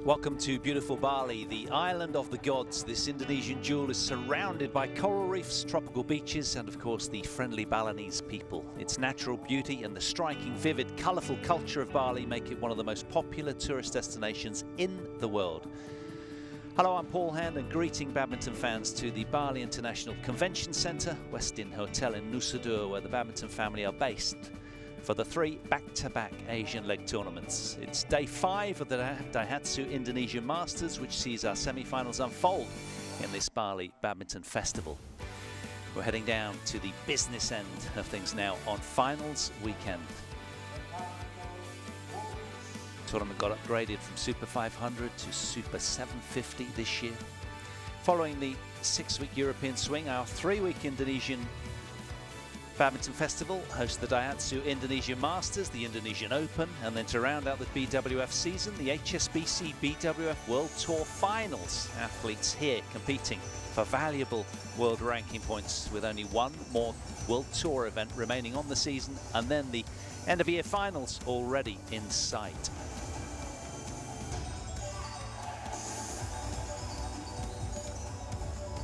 Welcome to beautiful Bali, the island of the gods. This Indonesian jewel is surrounded by coral reefs, tropical beaches, and of course the friendly Balinese people. Its natural beauty and the striking, vivid, colourful culture of Bali make it one of the most popular tourist destinations in the world. Hello, I'm Paul Hand and greeting badminton fans to the Bali International Convention Centre, Westin Hotel in Nusa Dua, where the badminton family are based for the 3 back-to-back Asian leg tournaments. It's day 5 of the Daihatsu Indonesia Masters, which sees our semi-finals unfold in this Bali Badminton Festival. We're heading down to the business end of things now on finals weekend. Tournament got upgraded from Super 500 to Super 750 this year. Following the 6-week European swing, our 3-week Indonesian Badminton Festival hosts the Daihatsu Indonesia Masters, the Indonesian Open, and then to round out the BWF season, the HSBC BWF World Tour Finals. Athletes here competing for valuable world ranking points with only one more World Tour event remaining on the season, and then the end of year finals already in sight.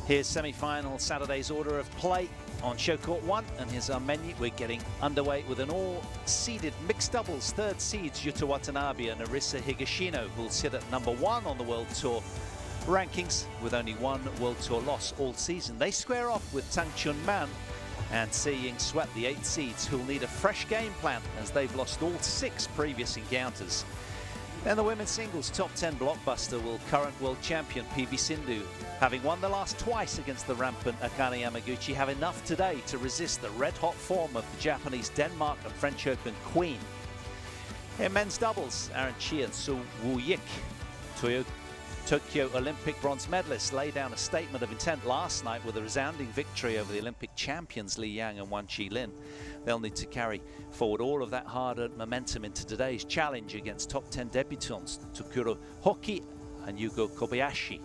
Here's semi-final Saturday's order of play on show court 1, and here's our menu. We're getting underway with an all-seeded mixed doubles. 3rd seeds Yuta Watanabe and Arisa Higashino will sit at number 1 on the World Tour rankings with only one World Tour loss all season. They square off with Tang and Se Sweat, the 8 seeds, who'll need a fresh game plan as they've lost all 6 previous encounters. Then the women's singles top 10 blockbuster will current world champion PV Sindhu, having won the last twice against the rampant Akane Yamaguchi, have enough today to resist the red-hot form of the Japanese Denmark and French Open queen. In men's doubles, Aaron Chia and Su Woo-yik, Tokyo Olympic bronze medalists, lay down a statement of intent last night with a resounding victory over the Olympic champions Li Yang and Wan Qilin. They'll need to carry forward all of that hard-earned momentum into today's challenge against top 10 debutants Takuro Hoki and Yugo Kobayashi.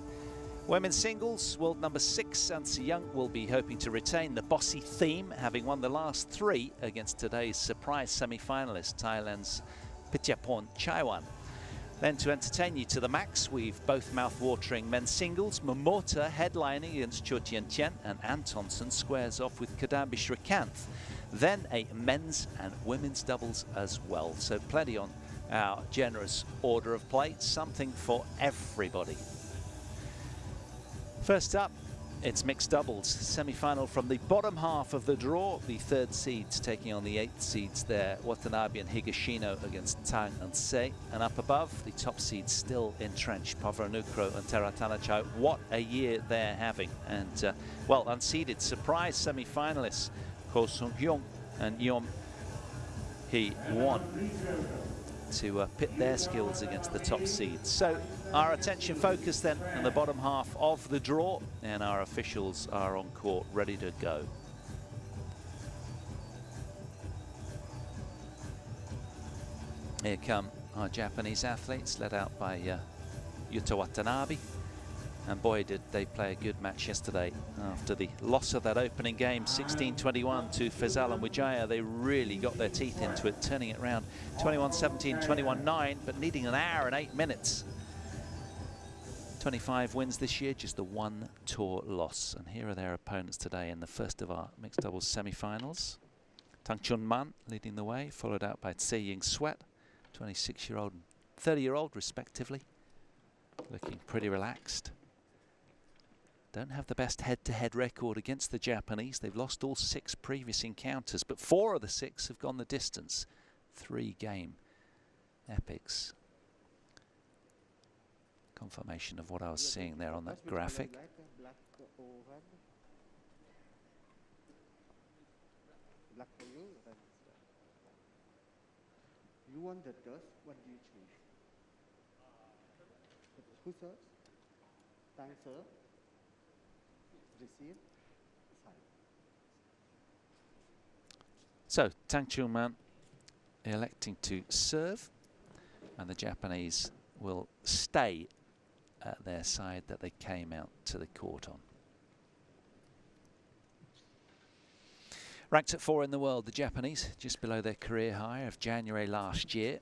Women's singles, world number 6 An Se-young will be hoping to retain the bossy theme, having won the last 3 against today's surprise semi-finalist, Thailand's Pityaporn Chaiwan. Then to entertain you to the max, we've both mouth-watering men's singles. Momota headlining against Cho Tien-tien, and Antonsen squares off with Kadambi Srikanth. Then a men's and women's doubles as well. So plenty on our generous order of play, something for everybody. First up, it's mixed doubles. Semi-final from the bottom half of the draw. The 3rd seeds taking on the 8th seeds there. Watanabe and Higashino against Tang and Se. And up above, the top seeds still entrenched. Pavranukro and Teratanachai. What a year they're having. And, well, unseeded surprise semi-finalists, Ko Sung-hyung and Yom Hee-won, to pit their skills against the top seeds. So our attention focused then on the bottom half of the draw, and our officials are on court ready to go. Here come our Japanese athletes, led out by Yuta Watanabe. And boy, did they play a good match yesterday. After the loss of that opening game, 16-21 to Faisal and Wijaya, they really got their teeth into it, turning it around 21-17, 21-9, but needing an hour and 8 minutes. 25 wins this year, just the 1 tour loss. And here are their opponents today in the first of our mixed doubles semi-finals. Tang Chun-man leading the way, followed out by Se Sweat, 26-year-old and 30-year-old respectively, looking pretty relaxed. Don't have the best head-to-head record against the Japanese. They've lost all 6 previous encounters, but 4 of the 6 have gone the distance. 3-game epics. Confirmation of what I was seeing there on that graphic. You want the dust? What do you choose? Who serves? Tang serve. Receive. So Tang Chun-man electing to serve, and the Japanese will stay at their side that they came out to the court on. Ranked at 4 in the world, the Japanese, just below their career high of January last year.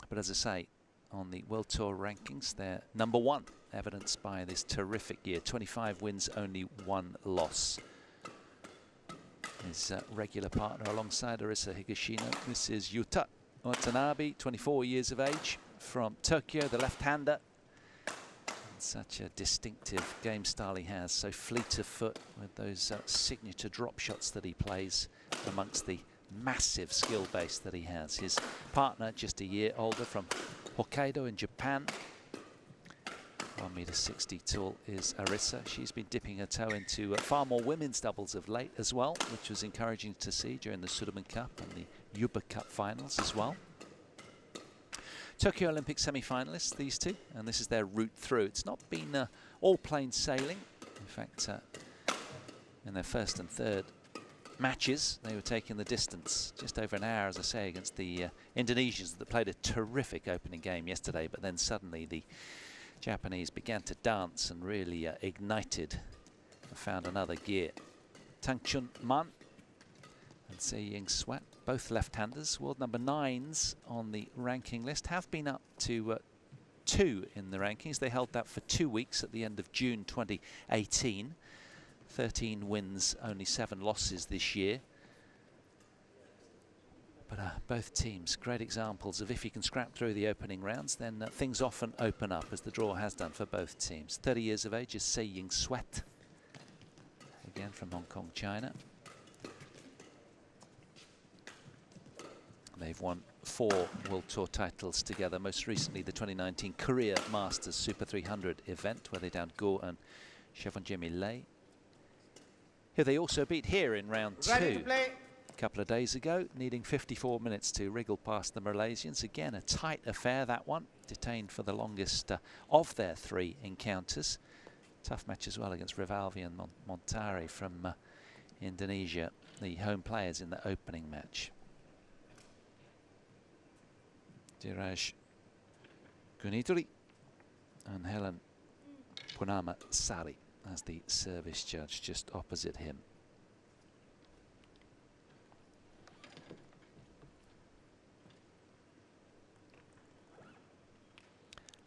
But as I say, on the World Tour rankings. They're #1, evidenced by this terrific year. 25 wins, only 1 loss. His regular partner alongside Arisa Higashino. This is Yuta Watanabe, 24 years of age, from Tokyo, the left-hander. Such a distinctive game style he has, so fleet of foot with those signature drop shots that he plays amongst the massive skill base that he has. His partner, just a year older, from Hokkaido in Japan, 1.60 m tall, is Arisa. She's been dipping her toe into far more women's doubles of late as well, which was encouraging to see during the Sudirman Cup and the Yuba Cup finals as well. Tokyo Olympic semi-finalists, these two, and this is their route through. It's not been all plain sailing. In fact, in their first and third matches, they were taking the distance just over an hour, as I say, against the Indonesians that played a terrific opening game yesterday, but then suddenly the Japanese began to dance and really ignited and found another gear. Tang Man and Se-Ying Sweat, both left-handers, world #9s on the ranking list, have been up to 2 in the rankings. They held that for 2 weeks at the end of June 2018. 13 wins, only 7 losses this year. But both teams, great examples of if you can scrap through the opening rounds, then things often open up, as the draw has done for both teams. 30 years of age is Se-Ying Sweat, again from Hong Kong, China. They've won 4 World Tour titles together, most recently the 2019 Korea Masters Super 300 event, where they downed Go and Chevron-Jemillet, who they also beat here in round 2 a couple of days ago, needing 54 minutes to wriggle past the Malaysians. Again, a tight affair, that one, detained for the longest of their 3 encounters. Tough match as well against Rivalvi and Montari from Indonesia, the home players in the opening match. Diraj Gunituri and Helen Punama Sari as the service judge just opposite him.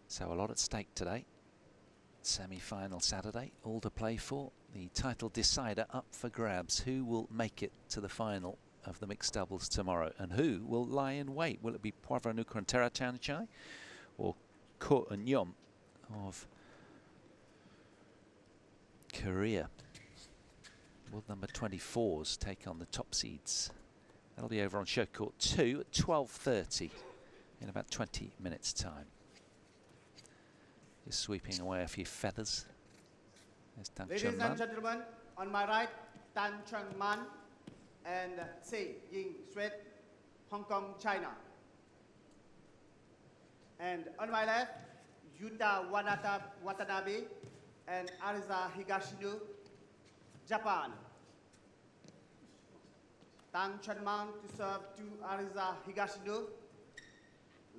So a lot at stake today. Semi-final Saturday, all to play for. The title decider up for grabs. Who will make it to the final of the mixed doubles tomorrow, and who will lie in wait? Will it be Poivranuka and Terachanchai, or Ko and Yom of Korea? World #24s take on the top seeds. That'll be over on show court 2 at 12:30 in about 20 minutes time. Just sweeping away a few feathers. There's Tang Ladies Chun Man. and gentlemen, on my right, Tang Chun Man and Se-Ying Sweat, Hong Kong, China. And on my left, Yuta Watanabe and Arisa Higashino, Japan. Tang Chun Man to serve to Arisa Higashino.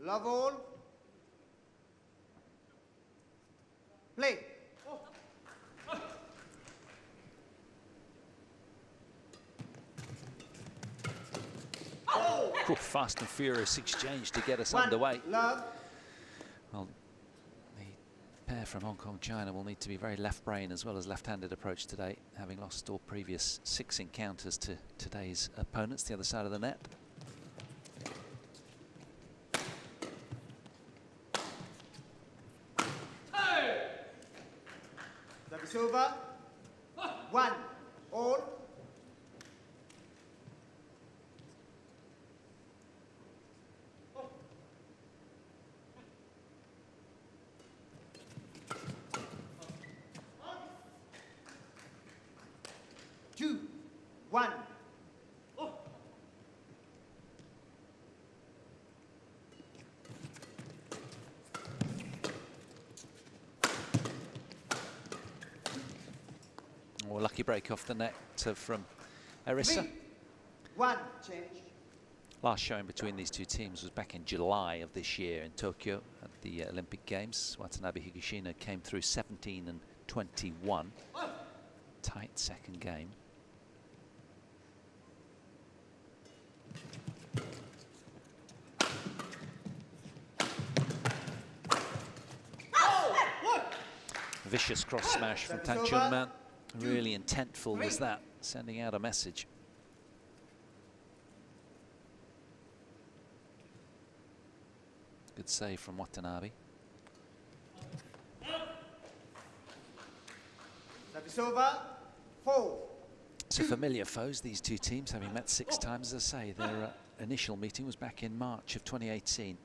Love all. Play. Oh, fast and furious exchange to get us underway. Love. Well, the pair from Hong Kong, China will need to be very left brain as well as left-handed approach today, having lost all previous 6 encounters to today's opponents, the other side of the net. Service over. 1 all. Two, 1. Oh, lucky break off the net from Arisa. 3, 1, change. Last showing between these two teams was back in July of this year in Tokyo at the Olympic Games. Watanabe Higashino came through 17 and 21. Tight second game. Vicious cross smash from Tang Chunman. Really intentful was that, sending out a message. Good save from Watanabe. Service over, 4. So familiar foes, these two teams, having met 6 times. As I say, their initial meeting was back in March of 2018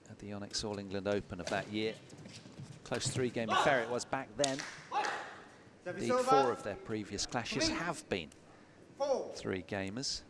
at the Onyx All England Open of that year. Close 3-game affair it was back then. Indeed, 4 of their previous clashes have been 3-gamers.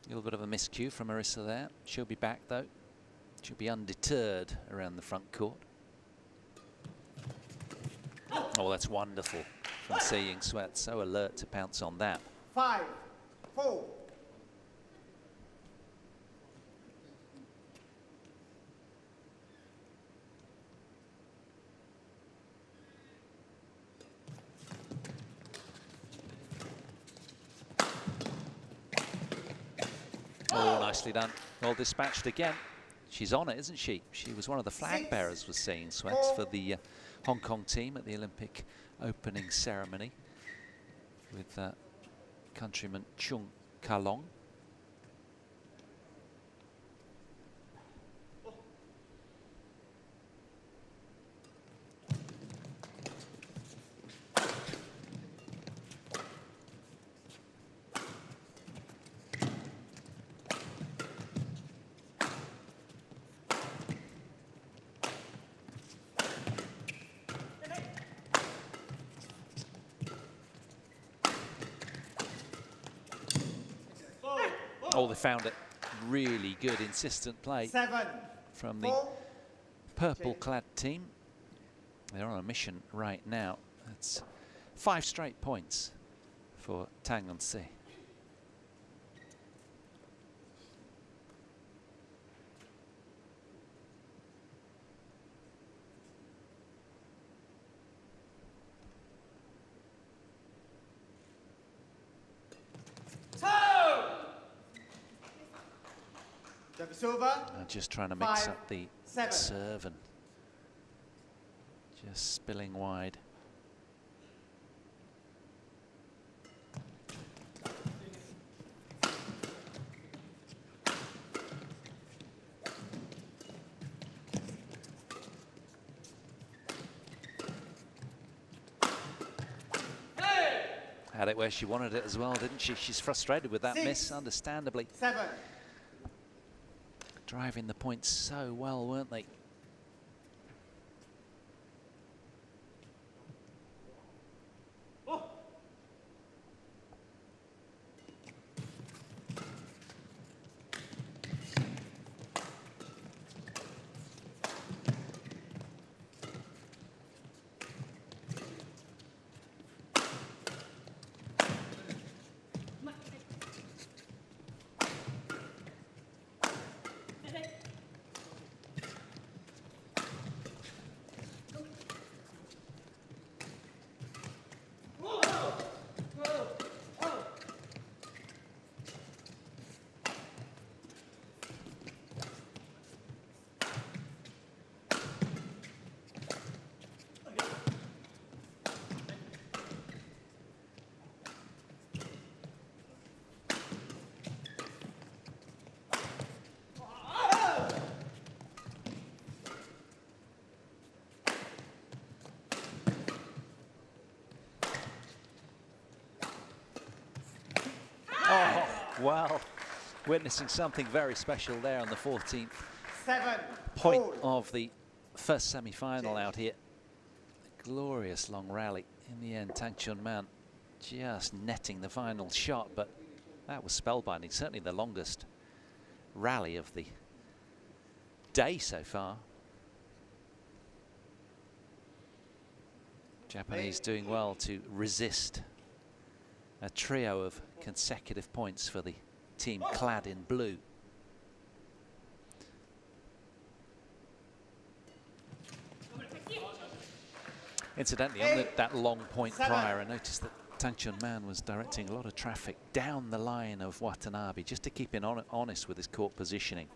A little bit of a miscue from Marissa there. She'll be back though. She'll be undeterred around the front court. Oh, that's wonderful from Seeing Sweat. So alert to pounce on that. 5, 4. Oh, nicely done. Well dispatched again. She's on it, isn't she? She was one of the flag bearers, was Seeing Sweats, for the Hong Kong team at the Olympic opening ceremony with countryman Chung Ka-long. Oh, they found it. Really good, insistent play 7 from the purple-clad team. They're on a mission right now. That's 5 straight points for Tang and Si. Just trying to mix up the serve and just spilling wide. Had it where she wanted it as well, didn't she? She's frustrated with that miss, understandably. 7. Driving the points so well, weren't they? Well, witnessing something very special there on the 14th point of the first semi-final out here. A glorious long rally. In the end, Tang Chunman just netting the final shot, but that was spellbinding. Certainly the longest rally of the day so far. Japanese doing well to resist a trio of consecutive points for the team clad in blue. Incidentally, on that long point prior, I noticed that Tang Chun-man was directing a lot of traffic down the line of Watanabe just to keep him honest with his court positioning.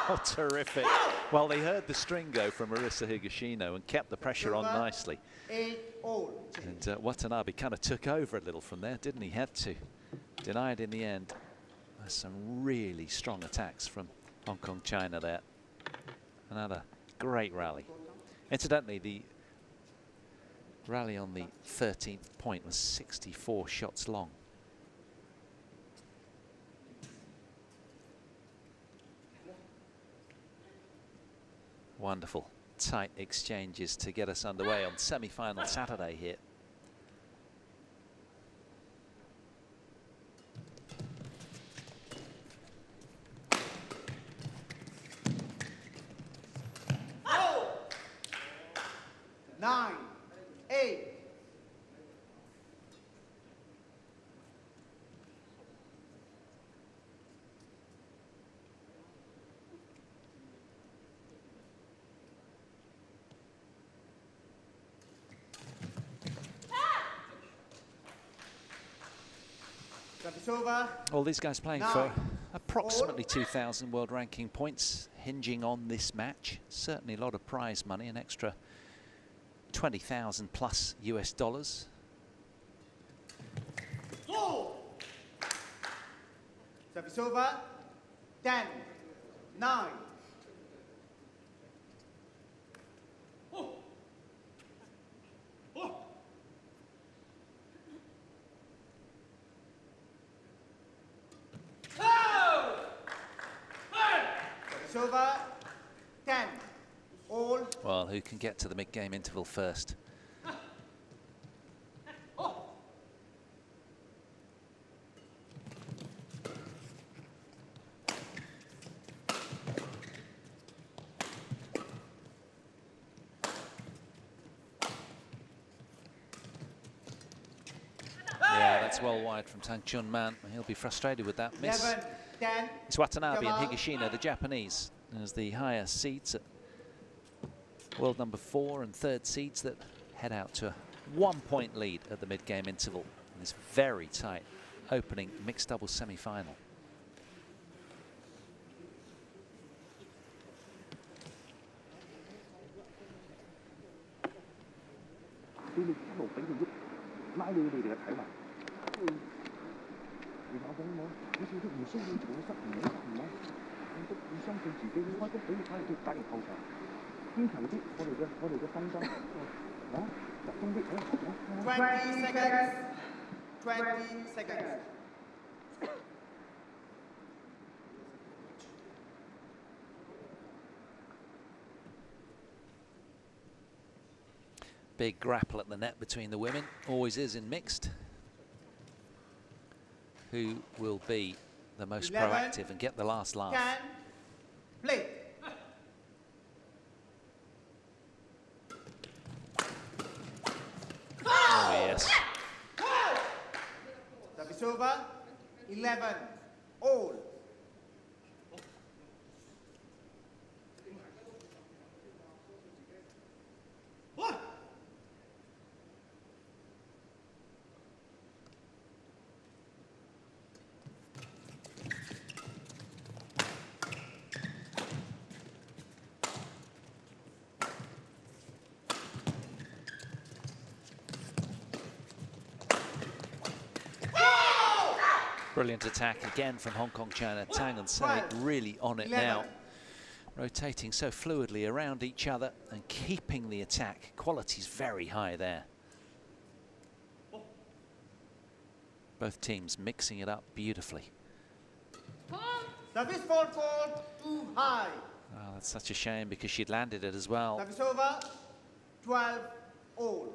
Oh, terrific. Well, they heard the string go from Marisa Higashino and kept the pressure on nicely. And Watanabe kind of took over a little from there, didn't he? Had to. Denied in the end. There's some really strong attacks from Hong Kong, China there. Another great rally. Incidentally, the rally on the 13th point was 64 shots long. Wonderful, tight exchanges to get us underway on semi-final Saturday here. Oh! 9, 8. All these guys playing for approximately 2,000 world ranking points, hinging on this match. Certainly a lot of prize money, an extra 20,000 plus US dollars. Service over. 10, 9. Over 10 all. Well, who can get to the mid-game interval first? Yeah, that's well wide from Tang Chun-man. He'll be frustrated with that miss. 11, 10. It's Watanabe and Higashino, the Japanese, as the higher seeds at world number 4 and 3rd seeds that head out to a 1-point lead at the mid-game interval in this very tight opening mixed doubles semi-final. Seconds. Big grapple at the net between the women, always is in mixed. Who will be the most 11, proactive and get the last laugh? 10, play. Oh, yes. Service over. 11 all. Brilliant attack again from Hong Kong, China. Tang and Sei really on it now. Rotating so fluidly around each other and keeping the attack. Quality's very high there. Both teams mixing it up beautifully. Service ball too high. Oh, that's such a shame because she'd landed it as well. Service over, 12 all.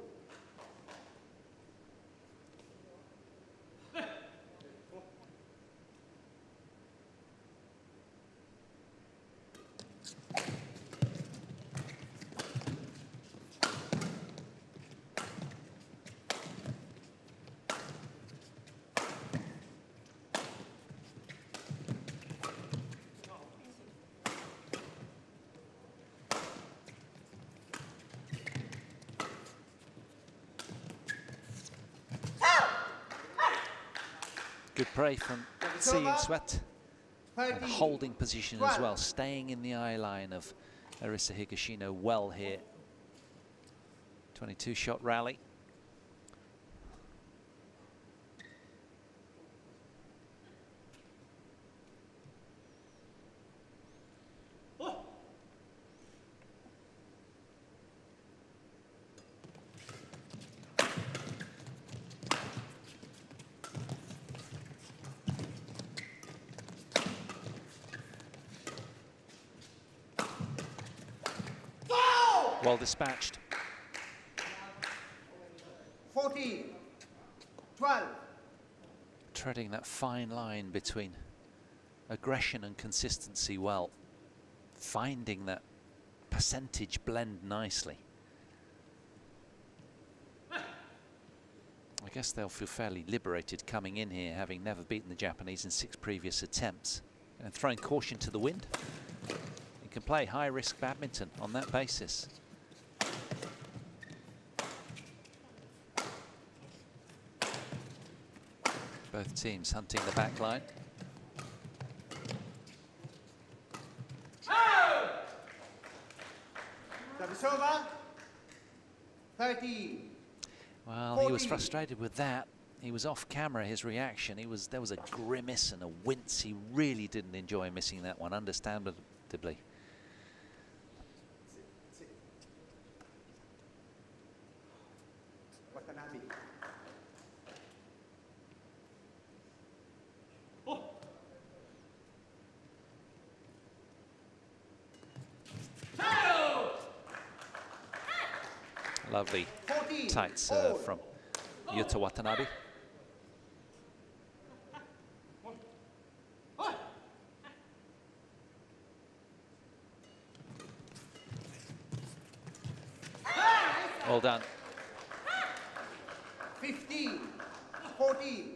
Good play from Tsi Sweat. And holding position as well, staying in the eye line of Arisa Higashino well here. 22-shot rally. Well dispatched. 14, 12. Treading that fine line between aggression and consistency well. Finding that percentage blend nicely. I guess they'll feel fairly liberated coming in here, having never beaten the Japanese in 6 previous attempts. And throwing caution to the wind. You can play high-risk badminton on that basis. Both teams hunting the back line. Service over, 13. Well, 14. He was frustrated with that. He was off camera, his reaction. There was a grimace and a wince. He really didn't enjoy missing that one, understandably. Watanabe. Lovely 14, tight serve from Yuta Watanabe. Well done. 15, 14.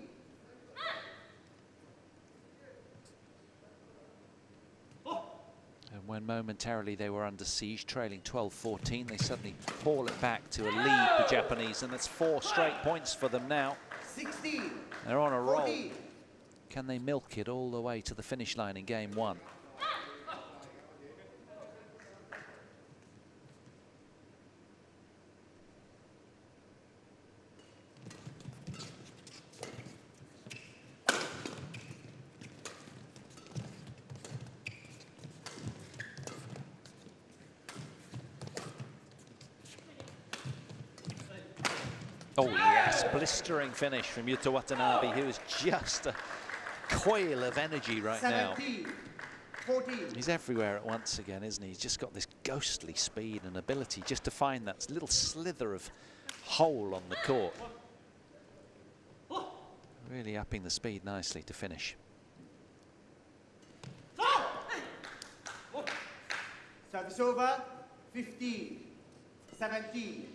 And when momentarily they were under siege, trailing 12-14, they suddenly haul it back to a lead, the Japanese, and that's 4 straight points for them now. 16. They're on a roll. 14. Can they milk it all the way to the finish line in game 1? Oh yes, blistering finish from Yuta Watanabe, who is just a coil of energy right 17, now. 14. He's everywhere at once again, isn't he? He's just got this ghostly speed and ability just to find that little slither of hole on the court. Really upping the speed nicely to finish. Service over, 15, 17.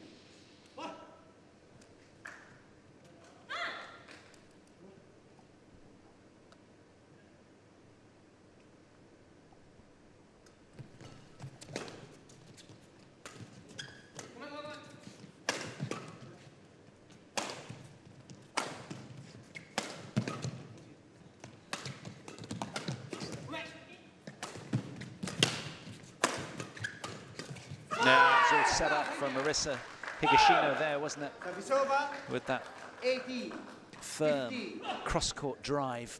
Now it's all set up from Arisa Higashino there, wasn't it? Service over, With that 18, firm 15. cross-court drive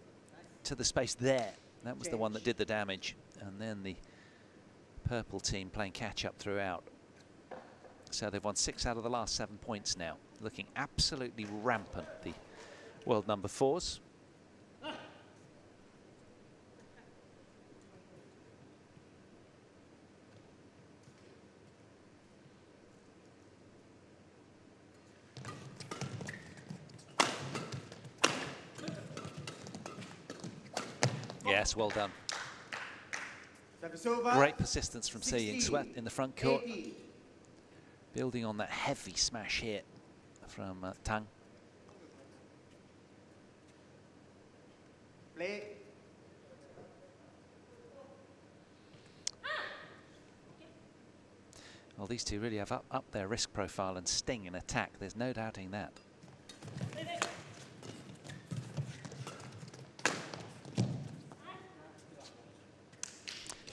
to the space there. That was the one that did the damage. And then the purple team playing catch-up throughout. So they've won 6 out of the last 7 points now. Looking absolutely rampant, the world number 4s. Yes, well done. Great persistence from Se Ying-Sweat in the front court. Building on that heavy smash hit from Tang. Play. Well, these two really have up their risk profile and sting in attack. There's no doubting that.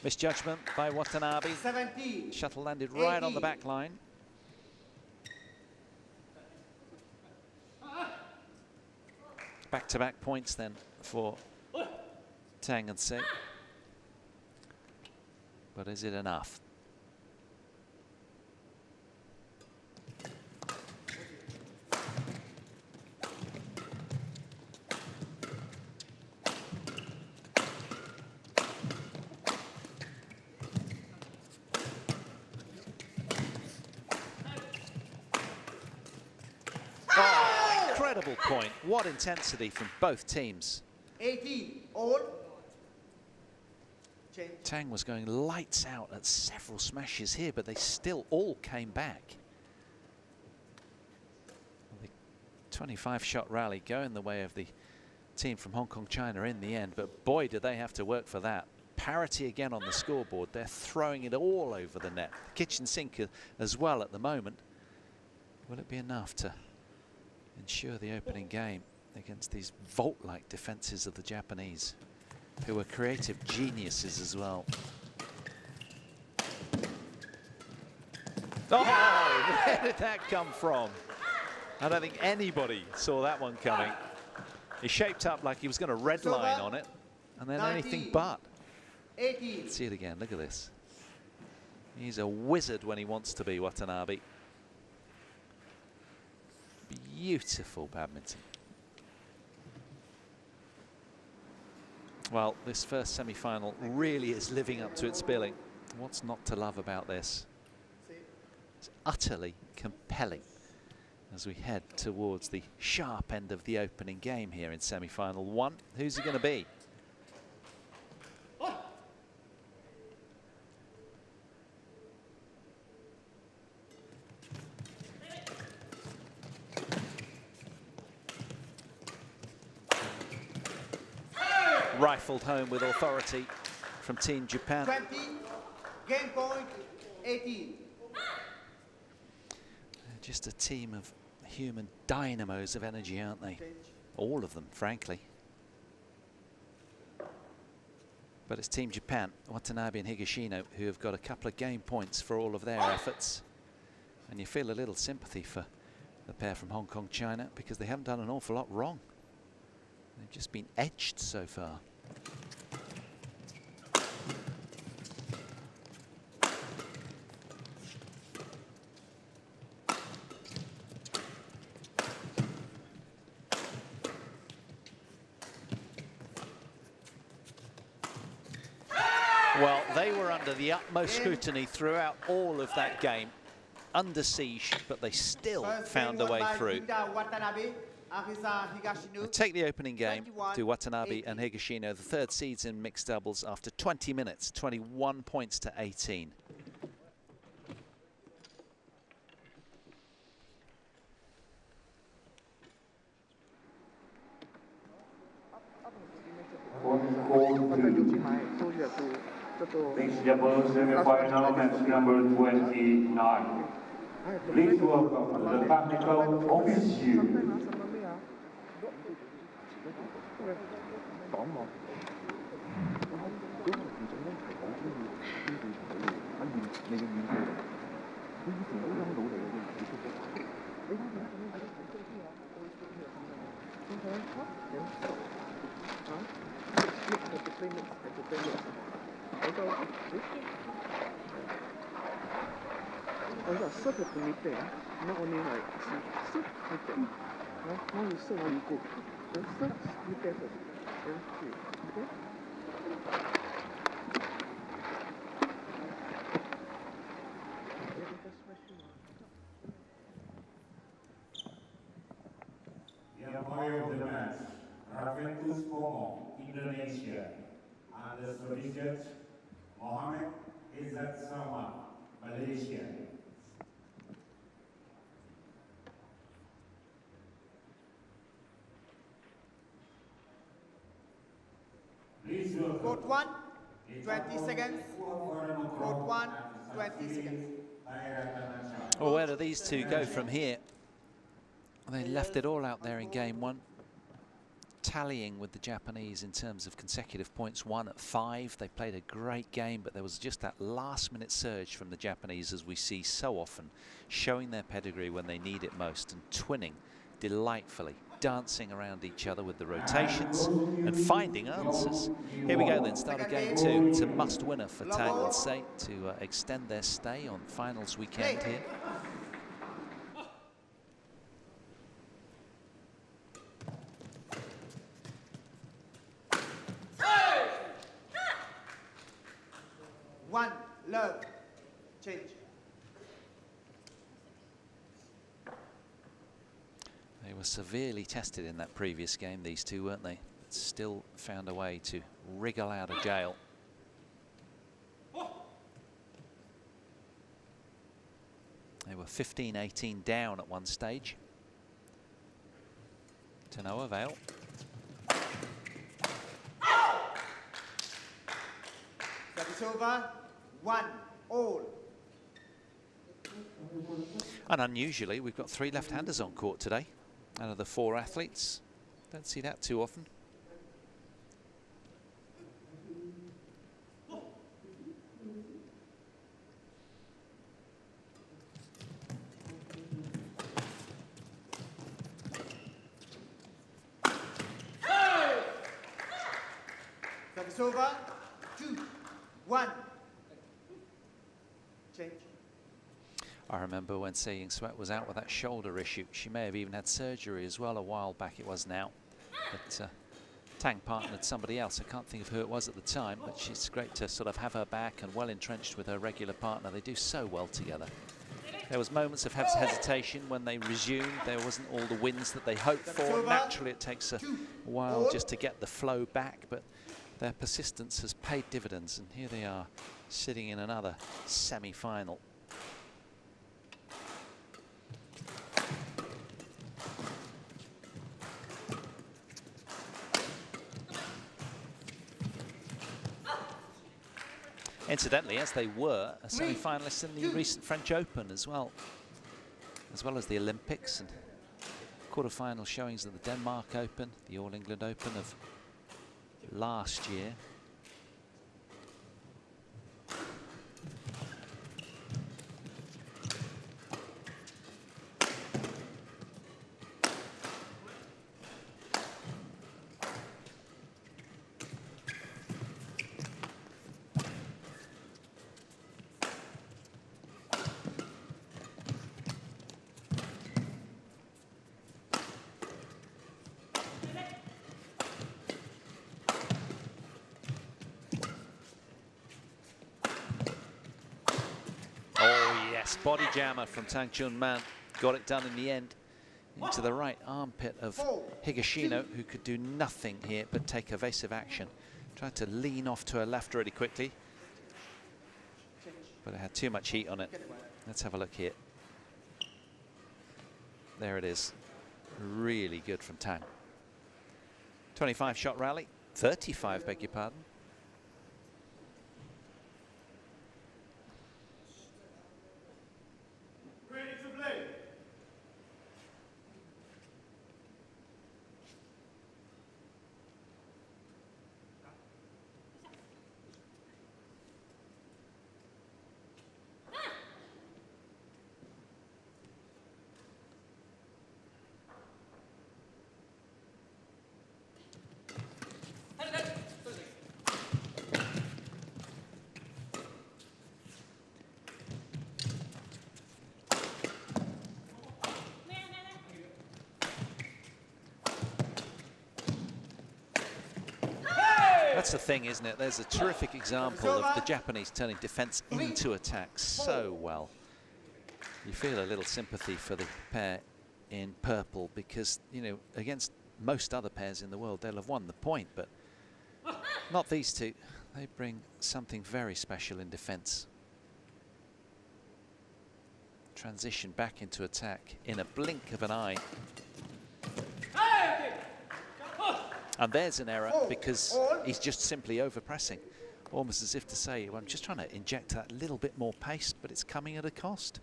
Misjudgment by Watanabe. 17. Shuttle landed right on the back line. Back-to-back points then for Tang and Se. But is it enough? Incredible point. What intensity from both teams. 18 all. Change. Tang was going lights out at several smashes here, but they still all came back. The 25-shot rally going the way of the team from Hong Kong, China in the end, but boy, did they have to work for that. Parity again on the scoreboard. They're throwing it all over the net. Kitchen sink as well at the moment. Will it be enough to ensure the opening game against these vault-like defenses of the Japanese, who are creative geniuses as well? Oh, where did that come from? I don't think anybody saw that one coming. He shaped up like he was going to red line on it, and then 19, anything but. 18. Let's see it again. Look at this. He's a wizard when he wants to be, Watanabe. Beautiful badminton. Well, this first semi-final really is living up to its billing. What's not to love about this? It's utterly compelling as we head towards the sharp end of the opening game here in semi-final 1. Who's it going to be? Rifled home with authority from Team Japan. 20, game point 18. Just a team of human dynamos of energy, aren't they? All of them, frankly. But it's Team Japan, Watanabe and Higashino, who have got a couple of game points for all of their efforts. And you feel a little sympathy for the pair from Hong Kong, China, because they haven't done an awful lot wrong. They've just been edged so far. Well, they were under the utmost scrutiny throughout all of that game. Under siege, but they still found a way through. They take the opening game to Watanabe and Higashino, the third seeds in mixed doubles after 20 minutes, 21 points to 18. Ladies and gentlemen, semi-final match number 29. Please welcome the technical official. The umpire of the match, Badminton World Indonesia, and the Sudirman, Mohammed Izzat Sama, Malaysia. Court 1, 20 seconds. Court 1, 20 seconds. Well, where do these two go from here? They left it all out there in game one, tallying with the Japanese in terms of consecutive points, won at 5. They played a great game, but there was just that last-minute surge from the Japanese, as we see so often, showing their pedigree when they need it most and twinning delightfully, dancing around each other with the rotations and finding answers. Here we go then, start of game 2. It's a must-winner for Tang and Say to extend their stay on finals weekend here. One, love, change. They were severely tested in that previous game, these two, weren't they? But still found a way to wriggle out of jail. They were 15-18 down at one stage. To no avail. Service over, 1-all. And unusually, we've got 3 left-handers on court today. Out of the 4 athletes, don't see that too often. Service over, 2-1. Change. I remember when Se Ying-Sweat was out with that shoulder issue. She may have even had surgery as well a while back, it was now. But Tang partnered somebody else. I can't think of who it was at the time, but it's great to sort of have her back and well entrenched with her regular partner. They do so well together. There was moments of hesitation when they resumed. There wasn't all the wins that they hoped for. Naturally, it takes a while just to get the flow back, but their persistence has paid dividends. And here they are, sitting in another semi-final. Incidentally, as they were a semi-finalist in the recent French Open as well as the Olympics and quarter-final showings of the Denmark Open, the All England Open of last year. Body jammer from Tang Chun-man, got it done in the end into the right armpit of Higashino, who could do nothing here but take evasive action. Tried to lean off to her left really quickly, but it had too much heat on it. Let's have a look here. There it is. Really good from Tang. 25 shot rally, 35, beg your pardon. That's the thing, isn't it? There's a terrific example of the Japanese turning defense into attack so well. You feel a little sympathy for the pair in purple because, you know, against most other pairs in the world, they'll have won the point, but Not these two. They bring something very special in defence. Transition back into attack in a blink of an eye. And there's an error because he's just simply over-pressing. Almost as if to say, well, I'm just trying to inject that little bit more pace, but it's coming at a cost.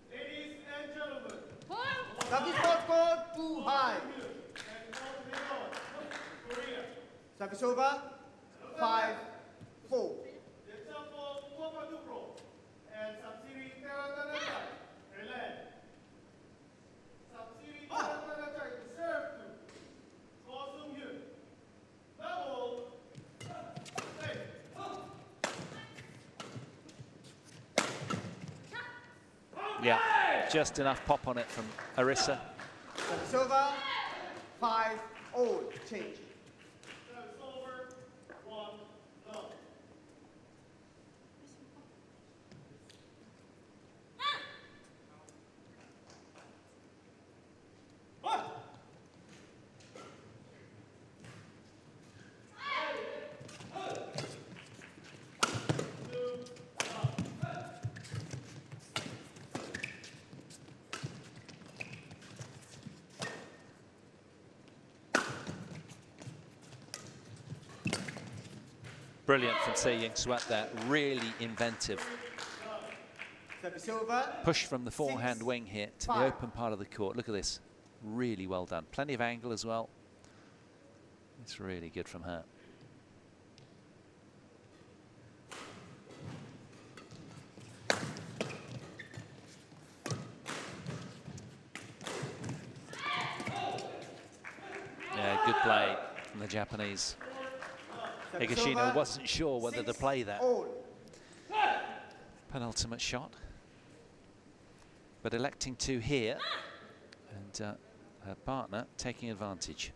Ladies and gentlemen, service score too high. Service over, 5-4. Yeah, just enough pop on it from Arisa. Service over, 5-all, change. Brilliant from Se Ying Sweat there, really inventive. Push from the forehand wing here to the open part of the court. Look at this, really well done. Plenty of angle as well. It's really good from her. Yeah, good play from the Japanese. Higashino wasn't sure whether to play that penultimate shot, but electing to here, and her partner taking advantage.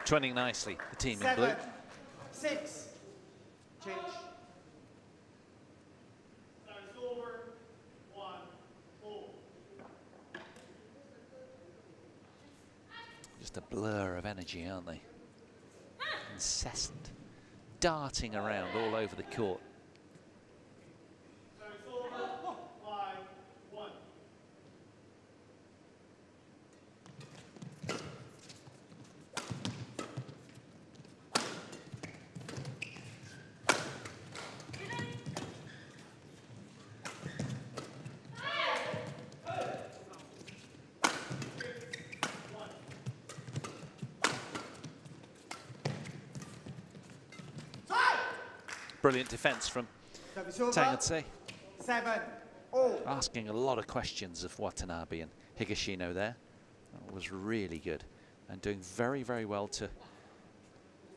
Twinning nicely, the team in blue. 7-6, change. Just a blur of energy, aren't they? Incessant, darting around all over the court. Brilliant defence from Tang, I'd say. 7-all. Asking a lot of questions of Watanabe and Higashino there. That was really good. And doing very, very well to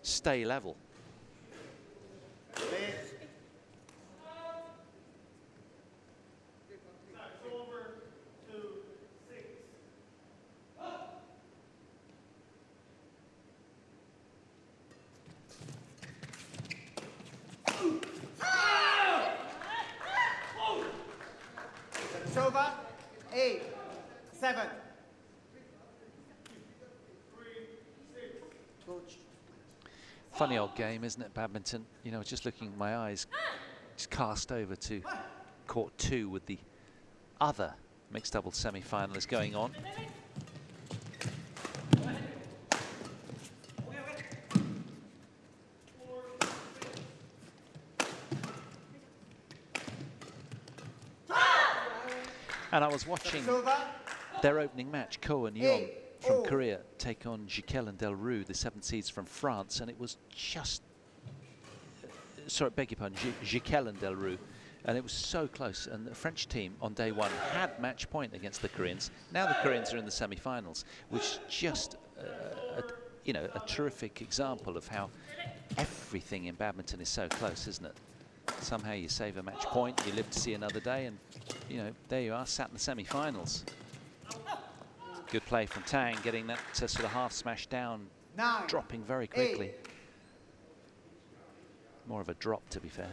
stay level. Over, 8-7. Funny old game, isn't it, badminton? You know, just looking, my eyes just cast over to court 2 with the other mixed doubles semi-finalist going on. And I was watching their opening match, Ko and Yeon from Korea take on Jiquel and Delroux, the 7 seeds from France, and it was just, sorry, beg your pardon, Jiquel and Delroux, and it was so close. And the French team on day 1 had match point against the Koreans. Now the Koreans are in the semi-finals, which is just, you know, a terrific example of how everything in badminton is so close, isn't it? Somehow you save a match point, you live to see another day, and you know, there you are, sat in the semi-finals. Good play from Tang, getting that sort of half smash down 9, dropping very quickly. 8. More of a drop, to be fair.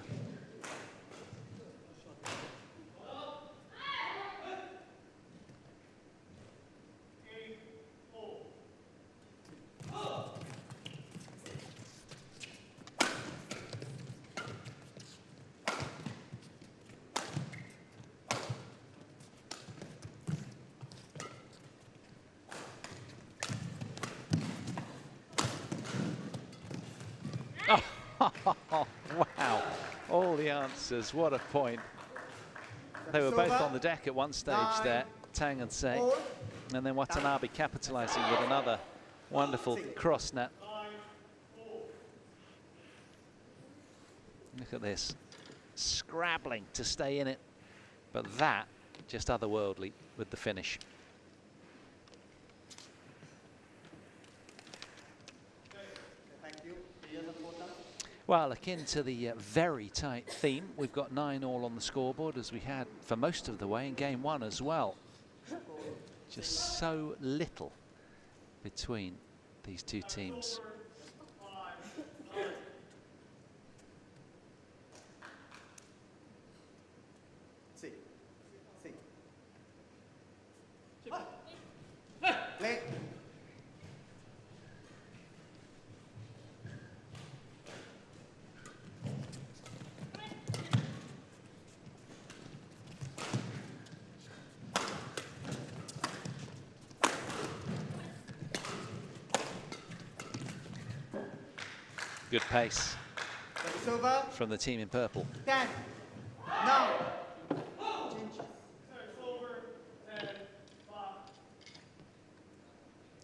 Wow, all the answers, what a point. They were both on the deck at one stage there, Tang and Sei, and then Watanabe capitalizing with another wonderful cross net. Look at this, scrabbling to stay in it, but that just otherworldly with the finish. Well, akin to the very tight theme, we've got 9 all on the scoreboard, as we had for most of the way in game 1 as well. Just so little between these two teams. Good pace from the team in purple. 10. Now.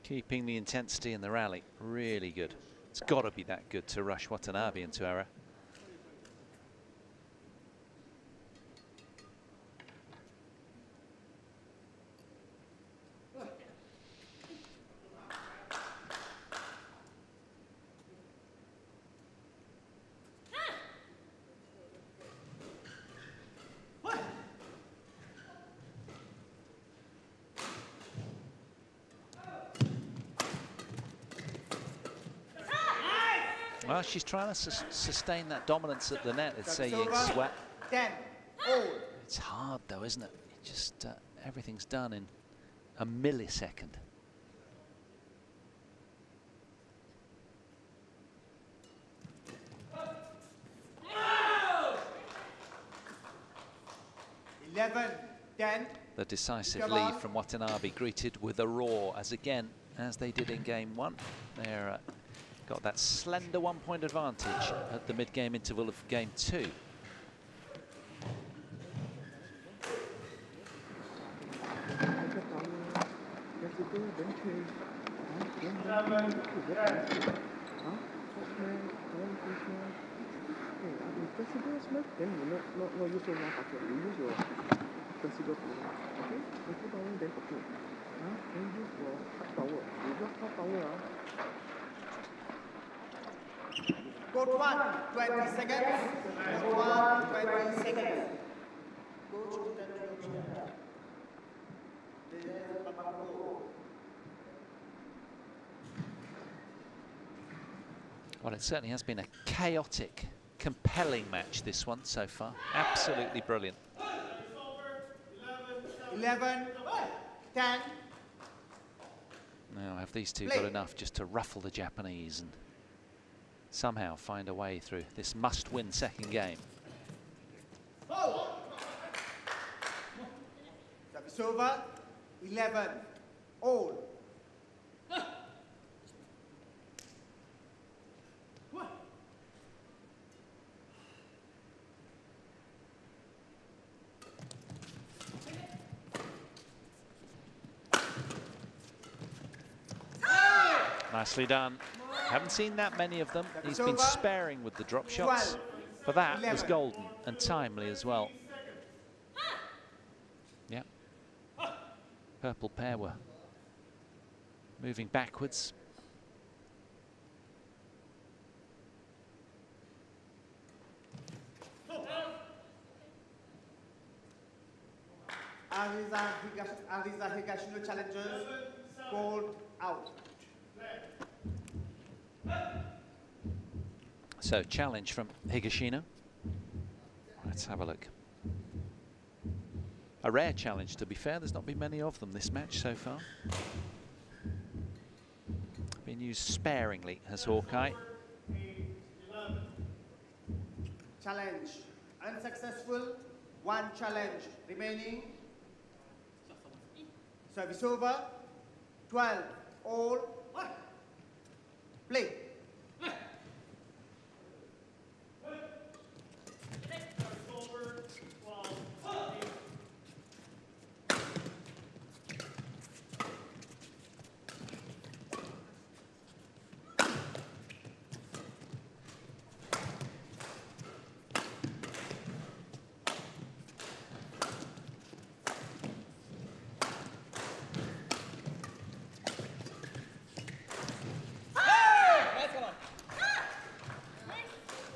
Keeping the intensity in the rally, really good. It's got to be that good to rush Watanabe into error. Well, she's trying to sustain that dominance at the net. It's sweat. 10. All. It's hard though, isn't it? It just everything's done in a millisecond. The decisive lead from Watanabe greeted with a roar, as again, as they did in game 1. They're got that slender 1-point advantage at the mid-game interval of game 2. Code 1, 20 seconds. Code 1, 20 seconds. Well, it certainly has been a chaotic, compelling match, this one so far. Absolutely brilliant. 11, 10. Now, have these two got enough just to ruffle the Japanese and somehow find a way through this must-win second game? Service over. 11, all. Nicely done. Haven't seen that many of them. He's been sparing with the drop shots, but that was golden and timely as well. Yeah. Purple pair were moving backwards. Higashino challengers called out. So challenge from Higashino. Let's have a look. A rare challenge, to be fair. There's not been many of them this match so far. Been used sparingly as Hawkeye. Challenge unsuccessful. One challenge remaining. Service over. 12 all. Play.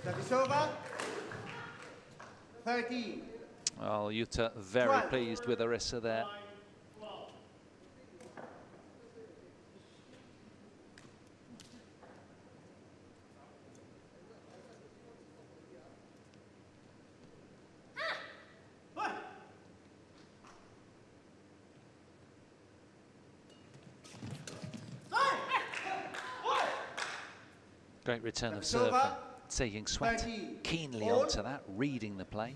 Service over. 13. Well, Yuta very 12. pleased with Arisa there. Great return of serve from Taking Sweat, keenly onto that, reading the play.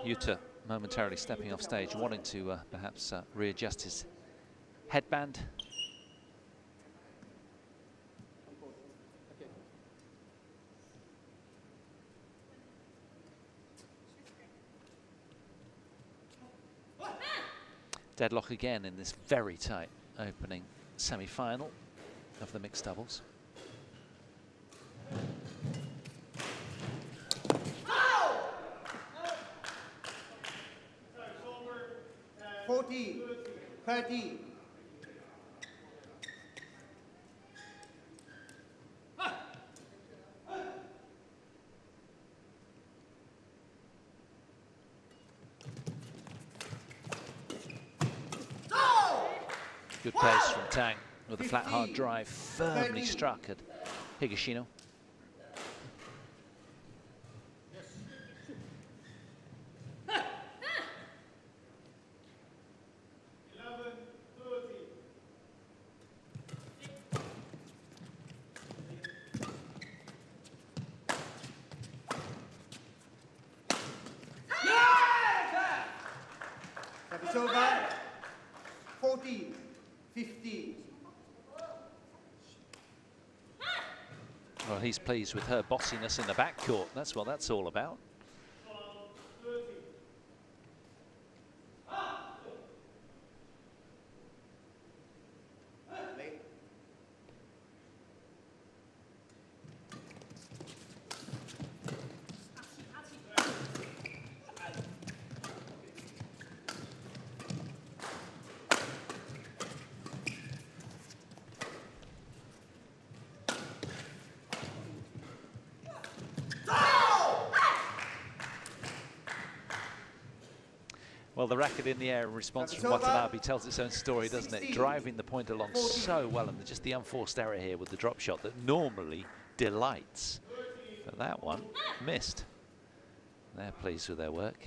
Yuta momentarily stepping off stage, wanting to perhaps readjust his headband. Deadlock again in this very tight opening semi-final of the mixed doubles. Oh! 14, 13. Good pace from Tang with a flat hard drive firmly struck at Higashino. It's over. 14. 15. Well, he's pleased with her bossiness in the backcourt. That's what that's all about. Well, the racket in the air in response from Watanabe tells its own story, doesn't it? Driving the point along so well, and just the unforced error here with the drop shot that normally delights. But that one missed. They're pleased with their work.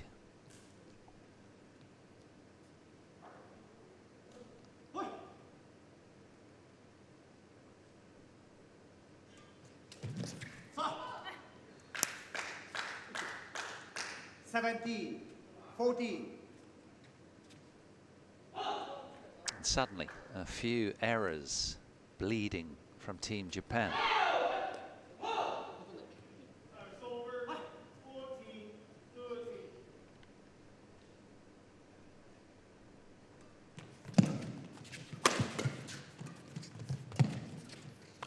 $17, 14. And suddenly, a few errors bleeding from Team Japan.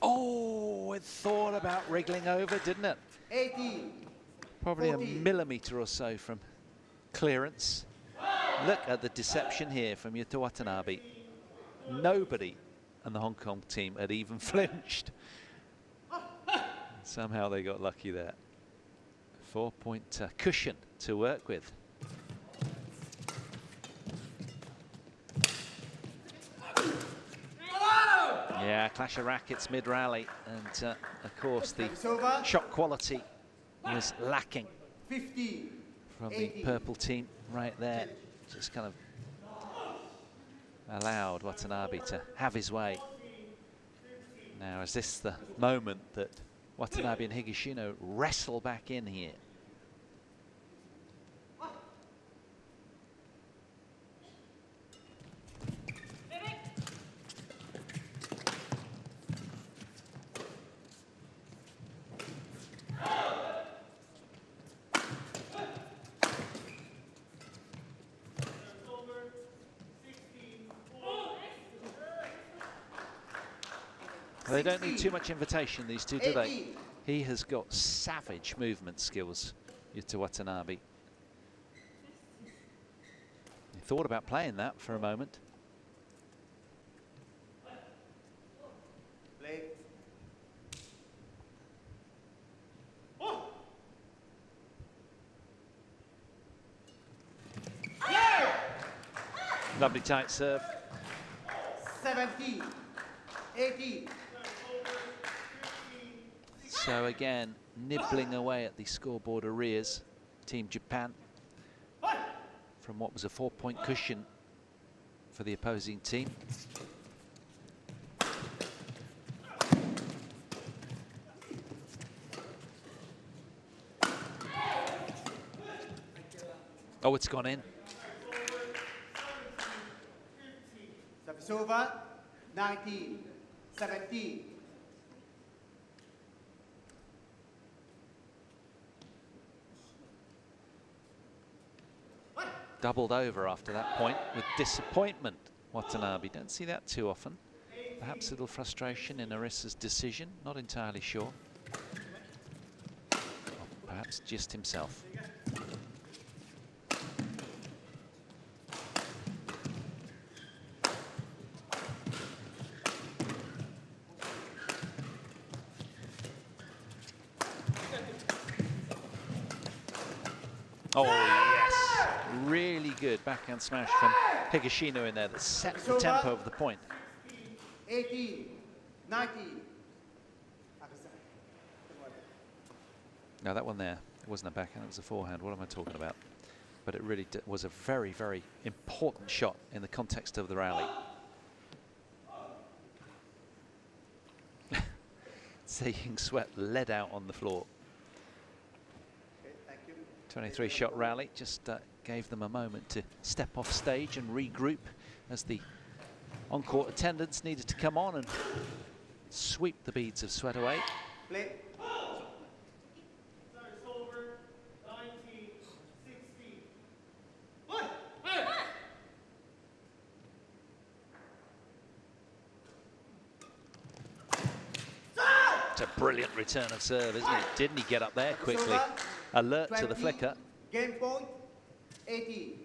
Oh, it thought about wriggling over, didn't it? 18. Probably 14. a millimetre or so from clearance. Look at the deception here from Yuta Watanabe. Nobody on the Hong Kong team had even flinched. Somehow they got lucky there. 4-point cushion to work with. Yeah, clash of rackets mid-rally, and of course the shot quality was lacking 50, from the 80. purple team right there. Just kind of allowed Watanabe to have his way. Now, is this the moment that Watanabe and Higashino wrestle back in here? They don't need too much invitation, these two, do they? He has got savage movement skills, Yuta Watanabe. He thought about playing that for a moment. Play. Lovely tight serve. 70, 80. So again, nibbling away at the scoreboard arrears, Team Japan, from what was a 4-point cushion for the opposing team. Oh, it's gone in. Service over, 19, 17. Doubled over after that point with disappointment, Watanabe. Don't see that too often. Perhaps a little frustration in Arissa's decision, not entirely sure. Or perhaps just himself. Oh, yes. Really good backhand smash from Higashino in there that set the tempo of the point. 18, 19. Now that one there, it wasn't a backhand, it was a forehand. What am I talking about? But it really was a very, very important shot in the context of the rally. Seeing Sweat led out on the floor. 23 shot rally just gave them a moment to step off stage and regroup as the on-court attendants needed to come on and sweep the beads of sweat away. Play. It's a brilliant return of serve, isn't it? Didn't he get up there quickly? Alert 20, to the flicker. Game point, 80.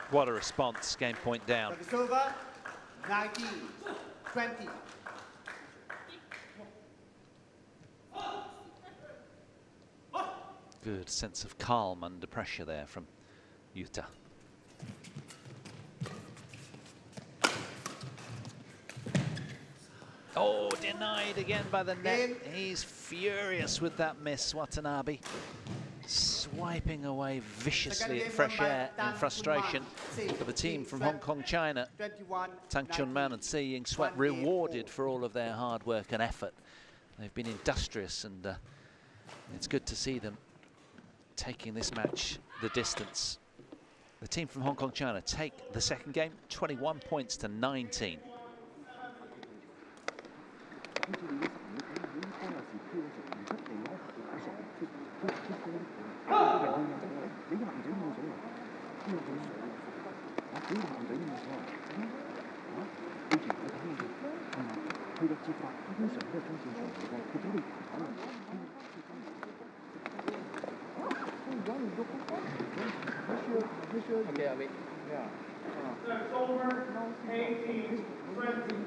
What a response, game point down. Service over, 19, 20. Good sense of calm under pressure there from Yuta. Oh, denied again by the net. He's furious with that miss, Watanabe. Swiping away viciously at fresh air in frustration for the team from Hong Kong, China. Tang Chunman and Se Ying Sweat rewarded for all of their hard work and effort. They've been industrious, and it's good to see them taking this match the distance. The team from Hong Kong, China take the second game, 21 points to 19. Okay, wait. Yeah. That's over. 18, 20.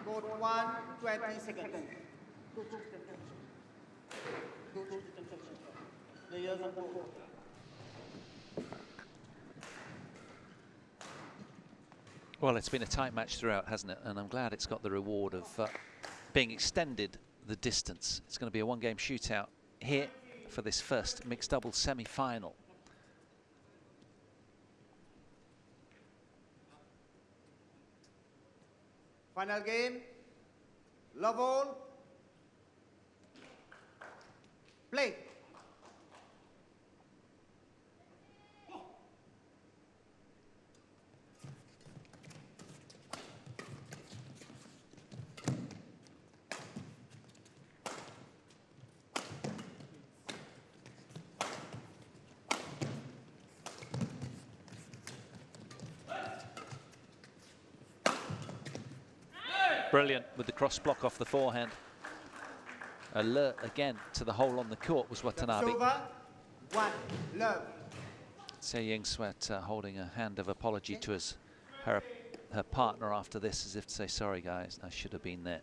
Code 1, 20 seconds. Code 1, 20 seconds. Players on board. Well, it's been a tight match throughout, hasn't it? And I'm glad it's got the reward of being extended the distance. It's going to be a one-game shootout here for this first mixed doubles semi-final. Final game. Love all. Play. Brilliant with the cross block off the forehand. Alert again to the hole on the court was Watanabe. Over. 1, love. Tsai Ying-Sweat holding a hand of apology to her partner after this, as if to say, sorry guys, I should have been there.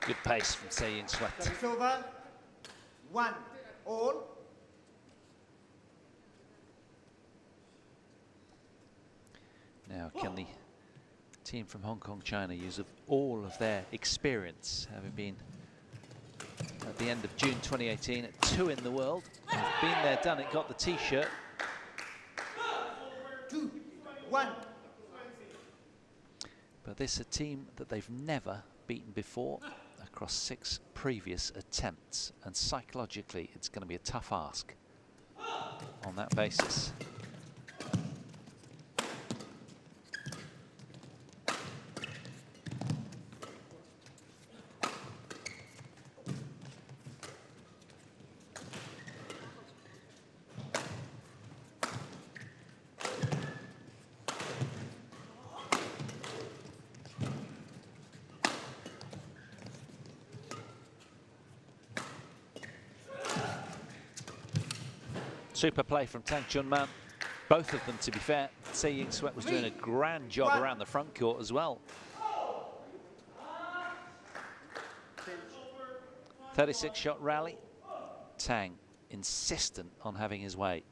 Good pace from Tsai Ying-Sweat. Service over. 1, all. Now, can the team from Hong Kong, China use of all of their experience, having been at the end of June 2018 at 2 in the world? They've been there, done it, got the T-shirt. 2, 1. But this is a team that they've never beaten before across 6 previous attempts, and psychologically it's going to be a tough ask on that basis. Super play from Tang Chunman. Both of them, to be fair. Tsai Ying-Sweat was doing a grand job around the front court as well. 36-shot rally. Tang insistent on having his way.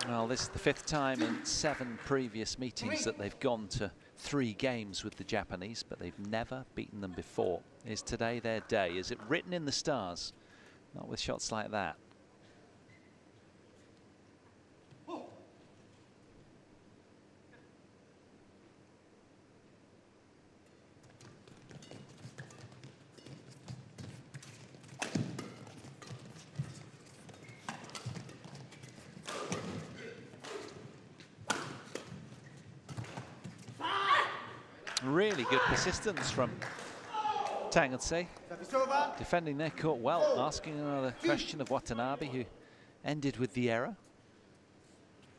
Well, this is the 5th time in 7 previous meetings that they've gone to 3 games with the Japanese, but they've never beaten them before. Is today their day? Is it written in the stars? Not with shots like that. Really good persistence from Tang and Tsai. Defending their court well, asking another question of Watanabe, who ended with the error.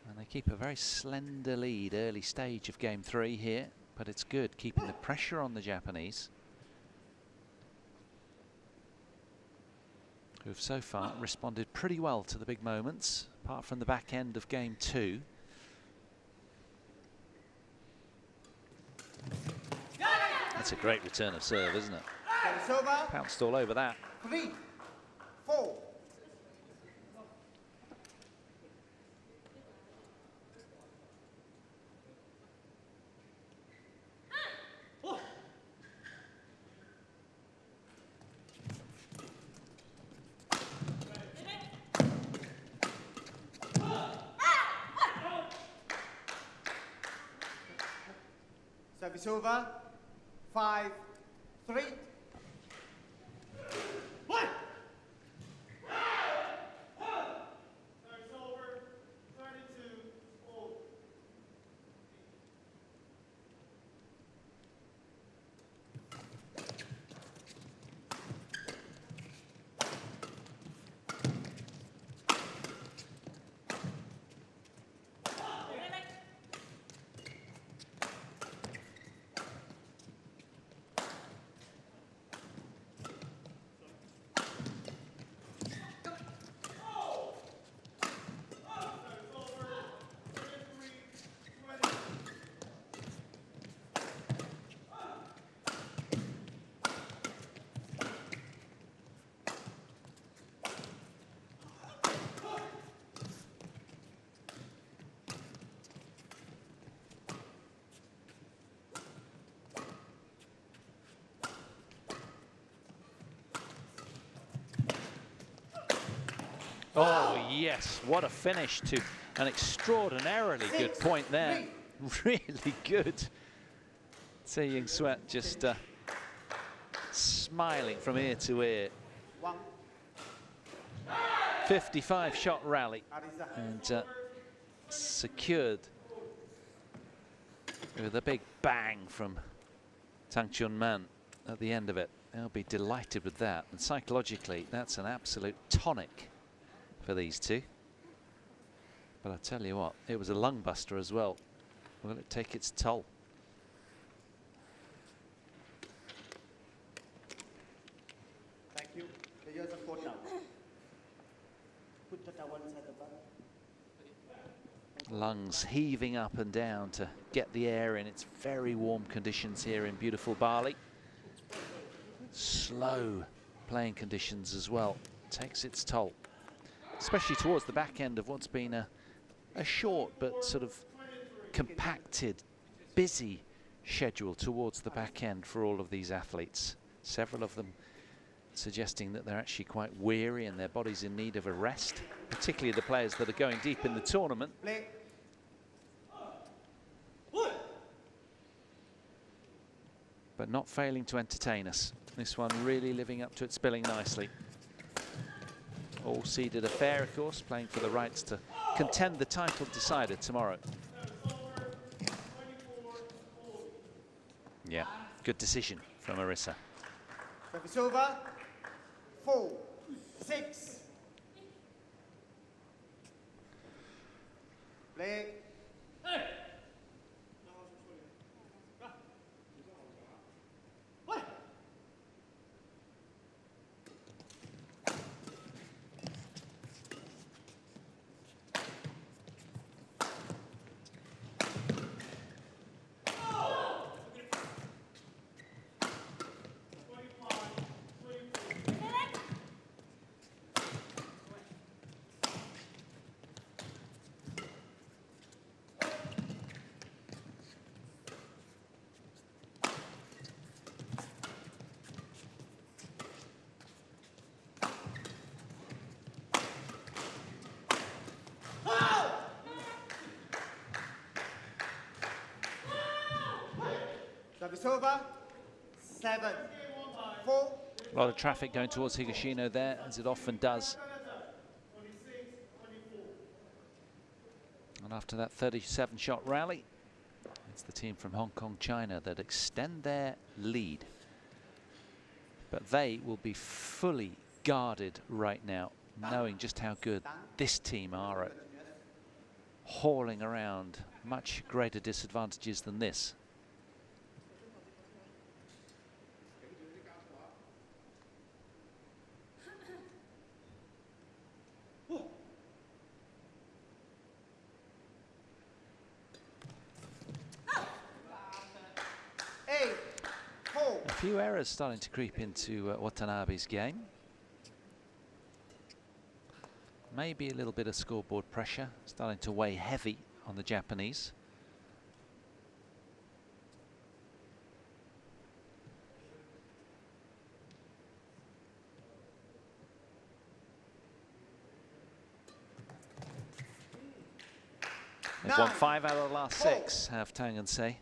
And they keep a very slender lead early stage of game 3 here, but it's good, keeping the pressure on the Japanese, who have so far responded pretty well to the big moments, apart from the back end of game 2. That's a great return of serve, isn't it? Pounced all over that. 3, 4. Service over. 5, 3. Oh, yes, what a finish to an extraordinarily good point there. Really good. Tsai Ying-Sweat just smiling from ear to ear. 55-shot rally and secured with a big bang from Tang Chun-man at the end of it. They'll be delighted with that, and psychologically that's an absolute tonic for these two. But I tell you what, it was a lung buster as well. Will it take its toll? Thank you. Players of court now. Put the towel inside the bag. Lungs heaving up and down to get the air in. It's very warm conditions here in beautiful Bali. Slow playing conditions as well. Takes its toll, especially towards the back end of what's been a short but sort of compacted, busy schedule towards the back end for all of these athletes. Several of them suggesting that they're actually quite weary and their body's in need of a rest, particularly the players that are going deep in the tournament. But not failing to entertain us. This one really living up to its billing nicely. All seeded affair, of course, playing for the rights to contend the title decider tomorrow. Yeah, good decision from Marissa. Service over. 4, 6. Play. Service over. 7, 4. A lot of traffic going towards Higashino there, as it often does. And after that 37-shot rally, it's the team from Hong Kong, China that extend their lead. But they will be fully guarded right now knowing just how good this team are at hauling around much greater disadvantages than this. A few errors starting to creep into Watanabe's game. Maybe a little bit of scoreboard pressure starting to weigh heavy on the Japanese. They've won 5 out of the last 6, have Tang and Sei.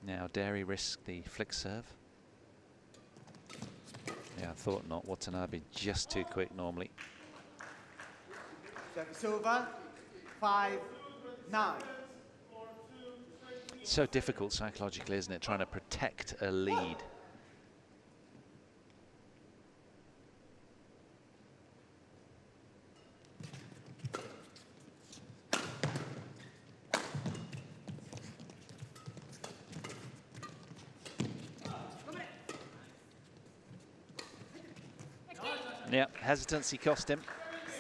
Now Derry risked the flick serve. Yeah, I thought not. Watanabe just too quick normally. Silver, 5-9. So difficult psychologically, isn't it? Trying to protect a lead. Yeah, hesitancy cost him.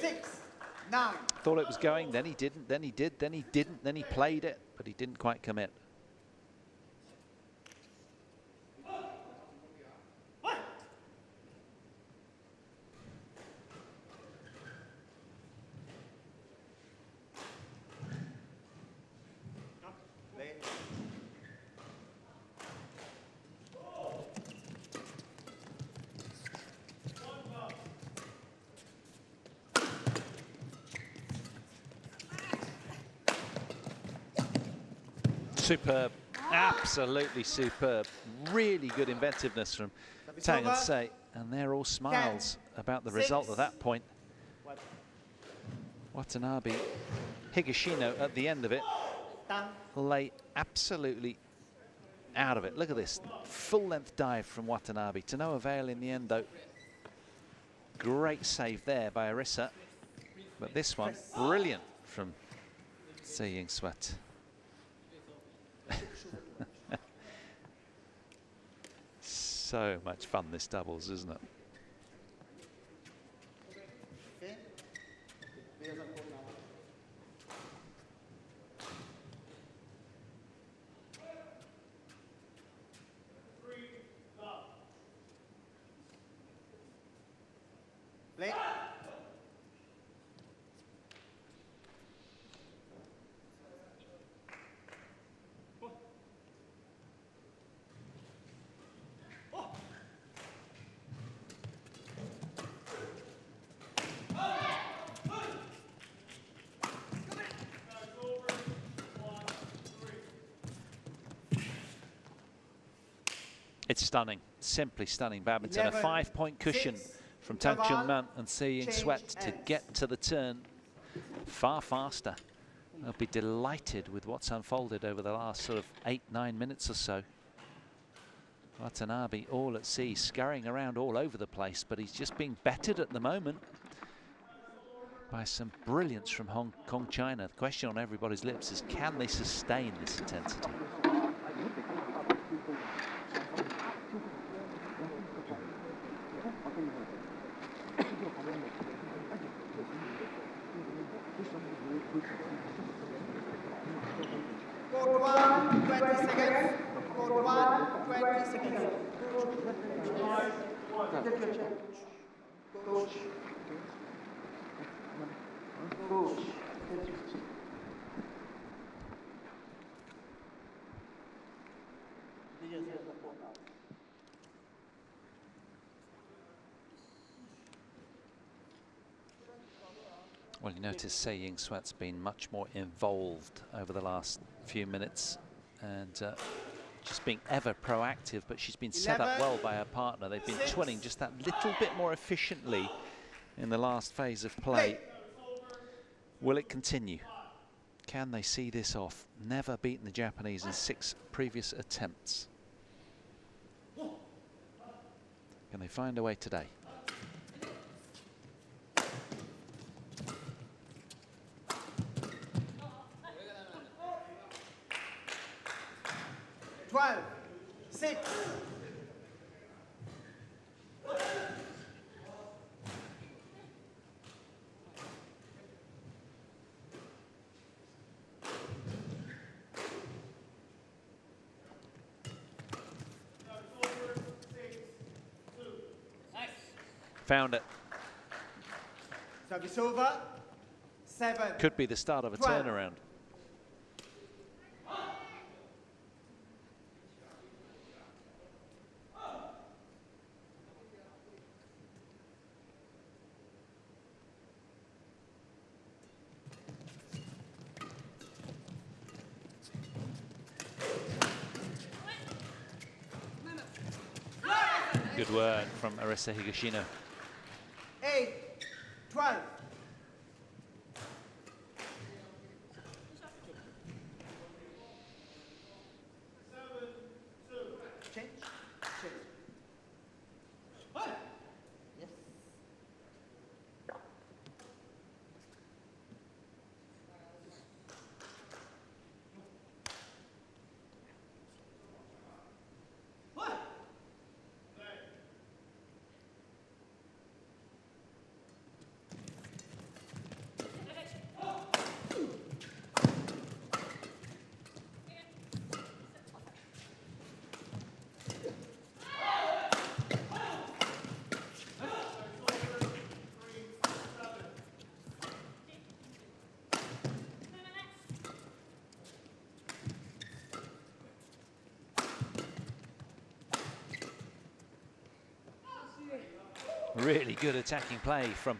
6-9. Thought it was going, then he didn't, then he did, then he didn't, then he played it, but he didn't quite commit. Superb, absolutely superb. Really good inventiveness from Tang and Sei, and they're all smiles about the result at that point. Watanabe, Higashino at the end of it, lay absolutely out of it. Look at this, full-length dive from Watanabe, to no avail in the end though. Great save there by Arisa, but this one, brilliant from Sei Swat. So much fun, this doubles, isn't it? It's stunning, simply stunning badminton. 11, a 5-point cushion from Tang Chun-man and Sei Swat to get to the turn far faster. They'll be delighted with what's unfolded over the last sort of 8-9 minutes or so. Watanabe all at sea, scurrying around all over the place, but he's just being bettered at the moment by some brilliance from Hong Kong, China. The question on everybody's lips is, can they sustain this intensity? Code 1, 20 seconds. Code 1, 20 seconds. Coach. Well, you notice Sei Swat's been much more involved over the last few minutes, and just being ever proactive, but she's been set up well by her partner. They've been twinning just that little bit more efficiently in the last phase of play. Will it continue? Can they see this off? Never beaten the Japanese in 6 previous attempts. Can they find a way today? Found it. Service over. 7. Could be the start of a 12. turnaround. Good work from Arisa Higashino. 8, 12. Change. Change. Yes. Really good attacking play from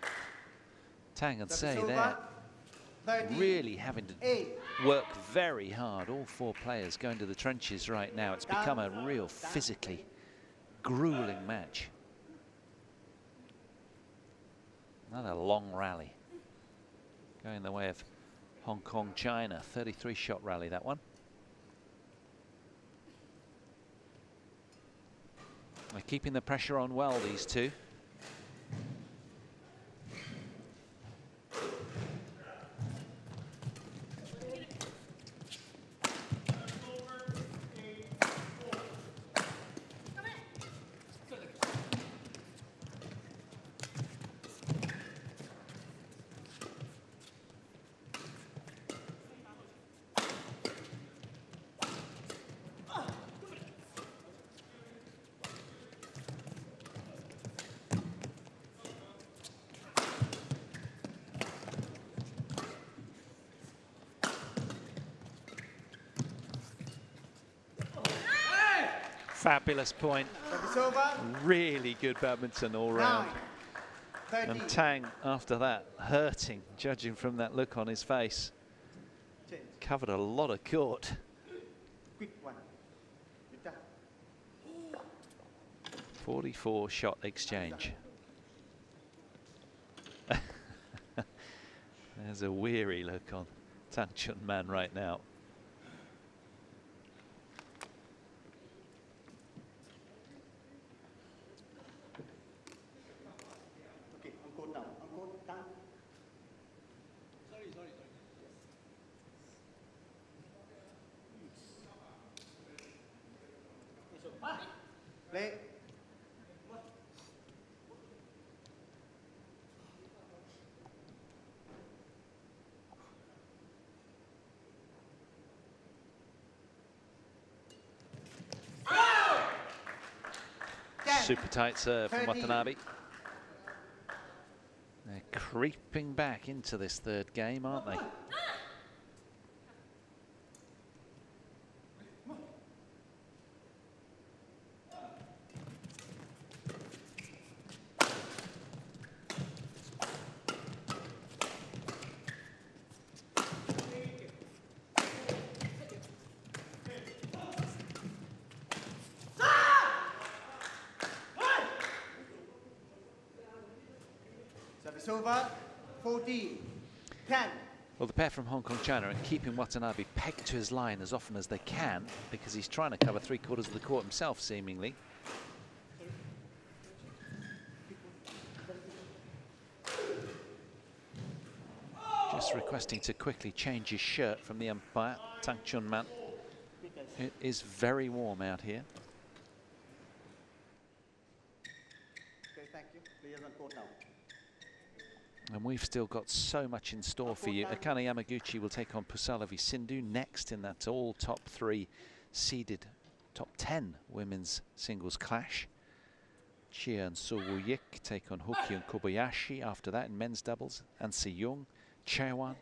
Tang and Sei there. Really having to work very hard. All 4 players going to the trenches right now. It's become a real physically grueling match. Another long rally going the way of Hong Kong, China. 33-shot rally, that one. They're keeping the pressure on well, these two. Fabulous point. Really good badminton all round. And Tang, after that, hurting, judging from that look on his face. Covered a lot of court. 44-shot exchange. There's a weary look on Tang Chunman right now. Play. Super tight serve from Watanabe. They're creeping back into this 3rd game, aren't they? Service over, 14, 10. Well, the pair from Hong Kong, China are keeping Watanabe pegged to his line as often as they can because he's trying to cover 3/4 of the court himself, seemingly. Just requesting to quickly change his shirt from the umpire, Tang Man. It is very warm out here. Okay, thank you. Players on court now. And we've still got so much in store for you. Akane Yamaguchi will take on Pusalavi Sindhu next in that all top 3 seeded top 10 women's singles clash. Chia and Suwoo Yik take on Hokyun Kobayashi after that in men's doubles. And Si Young, Chaewan.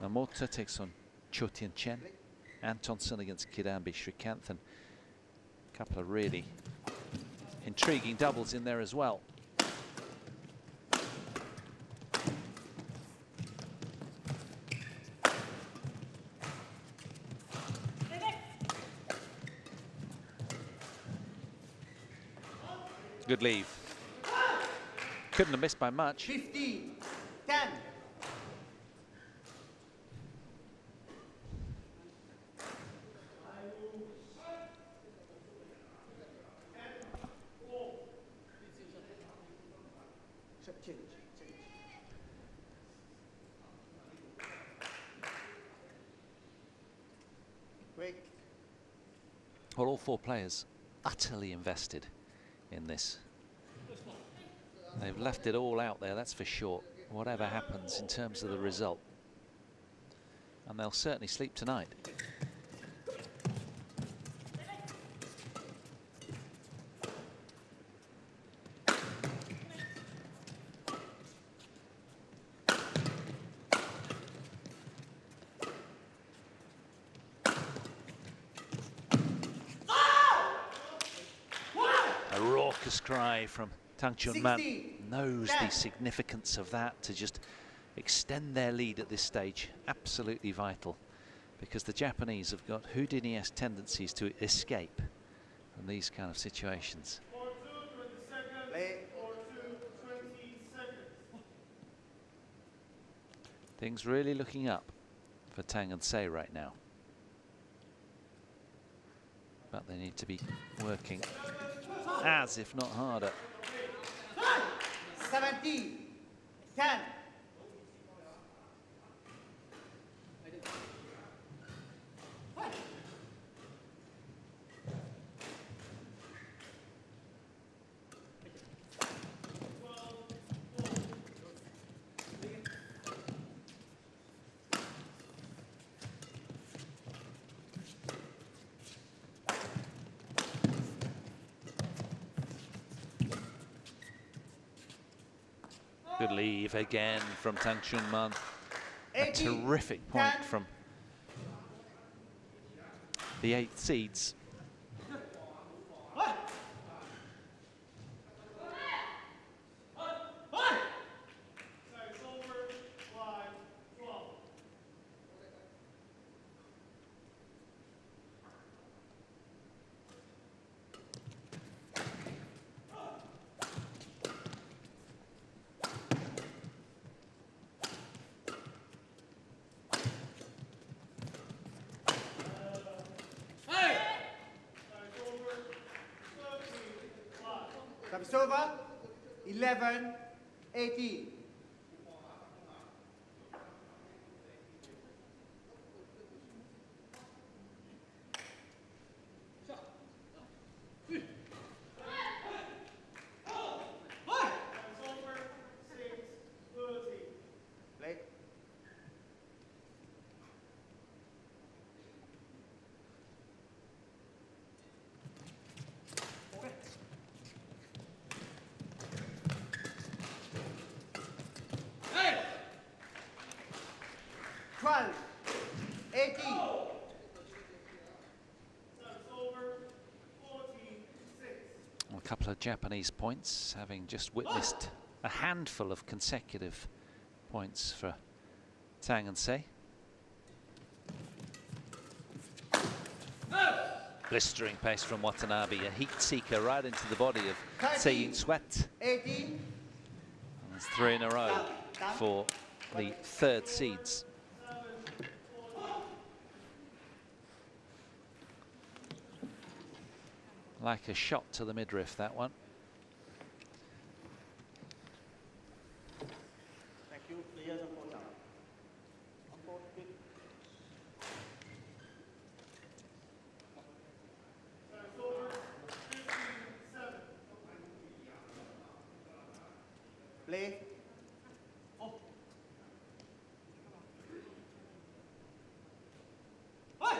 Mamota takes on Cho Tien Chen. Antonsen against Kidambi Srikanthan. A couple of really intriguing doubles in there as well. Good leave. Couldn't have missed by much. 15, 10. Well, all 4 players utterly invested in this. They've left it all out there, that's for sure, whatever happens in terms of the result. And they'll certainly sleep tonight. A raucous cry from Tang Man knows the significance of that, to just extend their lead at this stage. Absolutely vital, because the Japanese have got Houdini-esque tendencies to escape from these kind of situations. Things really looking up for Tang and Sei right now. But they need to be working as, if not harder. 17, 10. Good leave again from Tang Man. A terrific point from the 8 seeds. Service over, 11, 18. A couple of Japanese points, having just witnessed a handful of consecutive points for Tang and Sei. Blistering pace from Watanabe, a heat seeker right into the body of Sei Ying Sweat. 18. That's 3 in a row for the third seeds. Like a shot to the midriff, that one. Thank you. Players on court now. On court, quick. Play. Oh. Hey!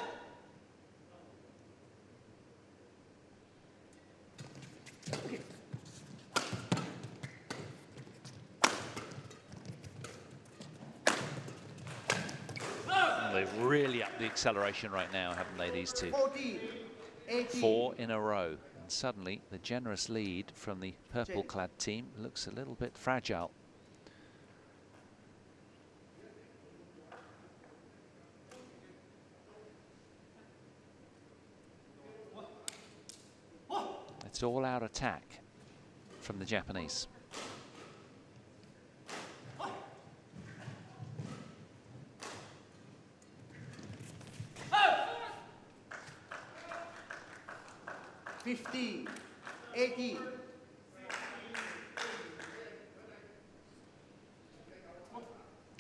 They've really upped the acceleration right now, haven't they, these two? 14, 18. 4 in a row. And suddenly, the generous lead from the purple-clad team looks a little bit fragile. It's all out attack from the Japanese. $50, 80.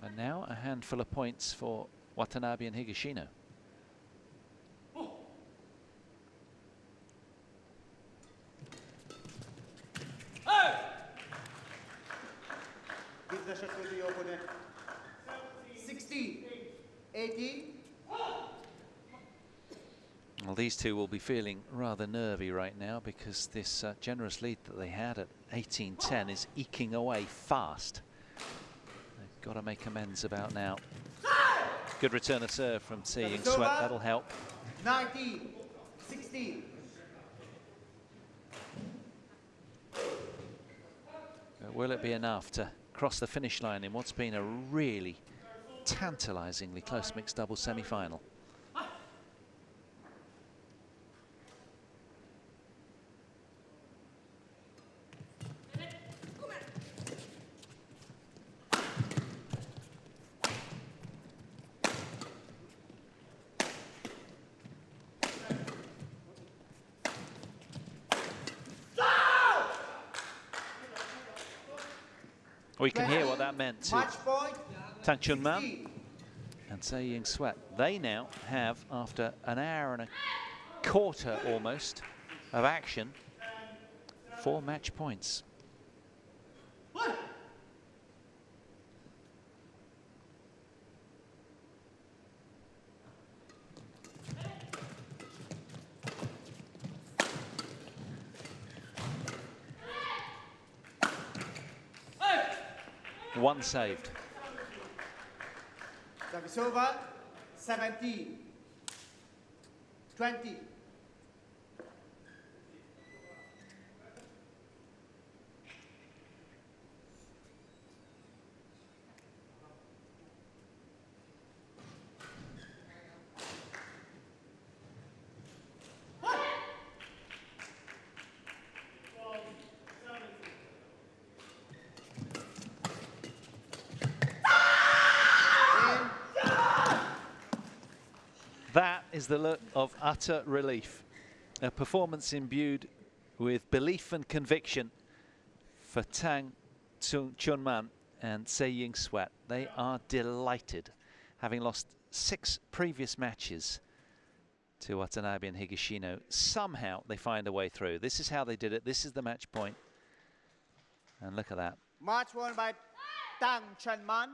And now a handful of points for Watanabe and Higashino. Give the shot to the opponent. 60, 80. Well, these two will be feeling rather nervy right now because this generous lead that they had at 18-10 is eking away fast. They've got to make amends about now. Good return of serve from Tsai Ying-Sweat, that'll help. 19, 16. Will it be enough to cross the finish line in what's been a really tantalizingly close mixed doubles semi-final? We can hear what that meant to Tang Chunman and Tsai Ying-Sweat. They now have, after an hour and a quarter almost of action, 4 match points. One saved. Service over. 17, 20. That is the look of utter relief. A performance imbued with belief and conviction for Tang Chunman and Tsai Ying-Sweat. They are delighted, having lost 6 previous matches to Watanabe and Higashino. Somehow they find a way through. This is how they did it. This is the match point. And look at that. Match won by Tang Chunman.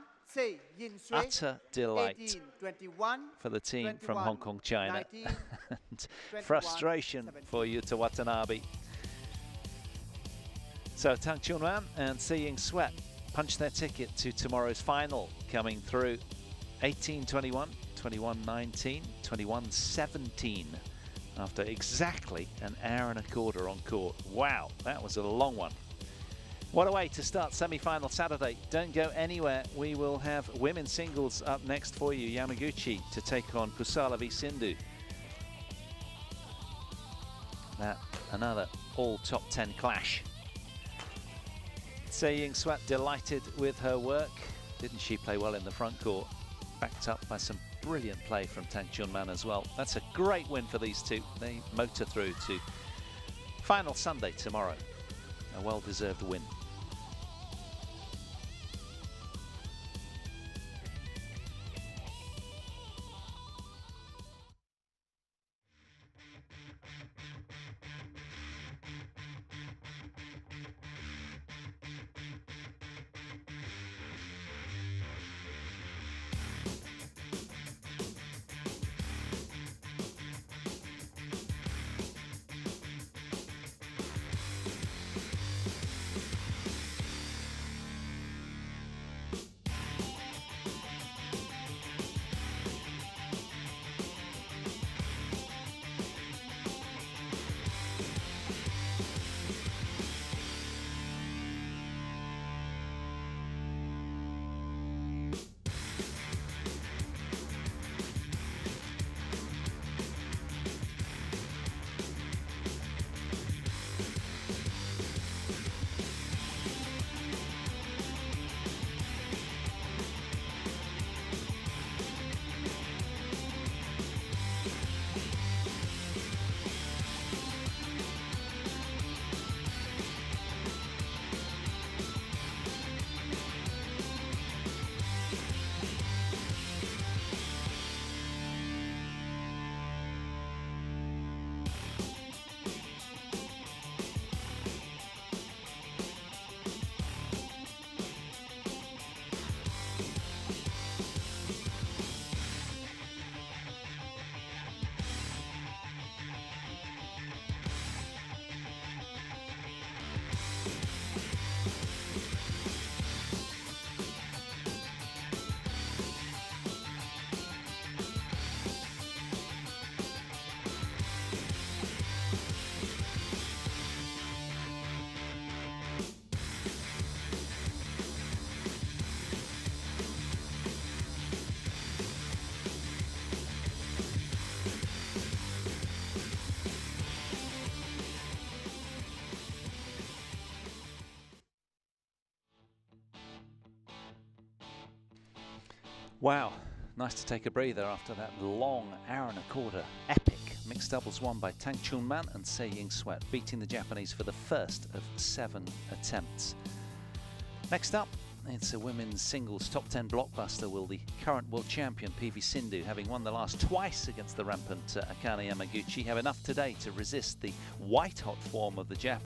Utter delight 18, 21, for the team 21, from Hong Kong, China. 19, And 21, frustration 17. for Yuta Watanabe. So Tang Chunman and Tsai Ying-Sweat punch their ticket to tomorrow's final, coming through 18-21, 21-19, 21-17 after exactly an hour and a quarter on court. Wow, that was a long one. What a way to start semi-final Saturday. Don't go anywhere. We will have women's singles up next for you. Yamaguchi to take on Kusala v Sindhu. That another all top 10 clash. Tsai Ying-Swat delighted with her work. Didn't she play well in the front court? Backed up by some brilliant play from Tang Chunman as well. That's a great win for these two. They motor through to final Sunday tomorrow. A well-deserved win. Wow, nice to take a breather after that long hour and a quarter. Epic mixed doubles won by Tang Chunman and Tsai Ying-Swat, beating the Japanese for the first of 7 attempts. Next up, it's a women's singles top 10 blockbuster. Will the current world champion PV Sindhu, having won the last twice against the rampant Akane Yamaguchi, have enough today to resist the white-hot form of the Japanese?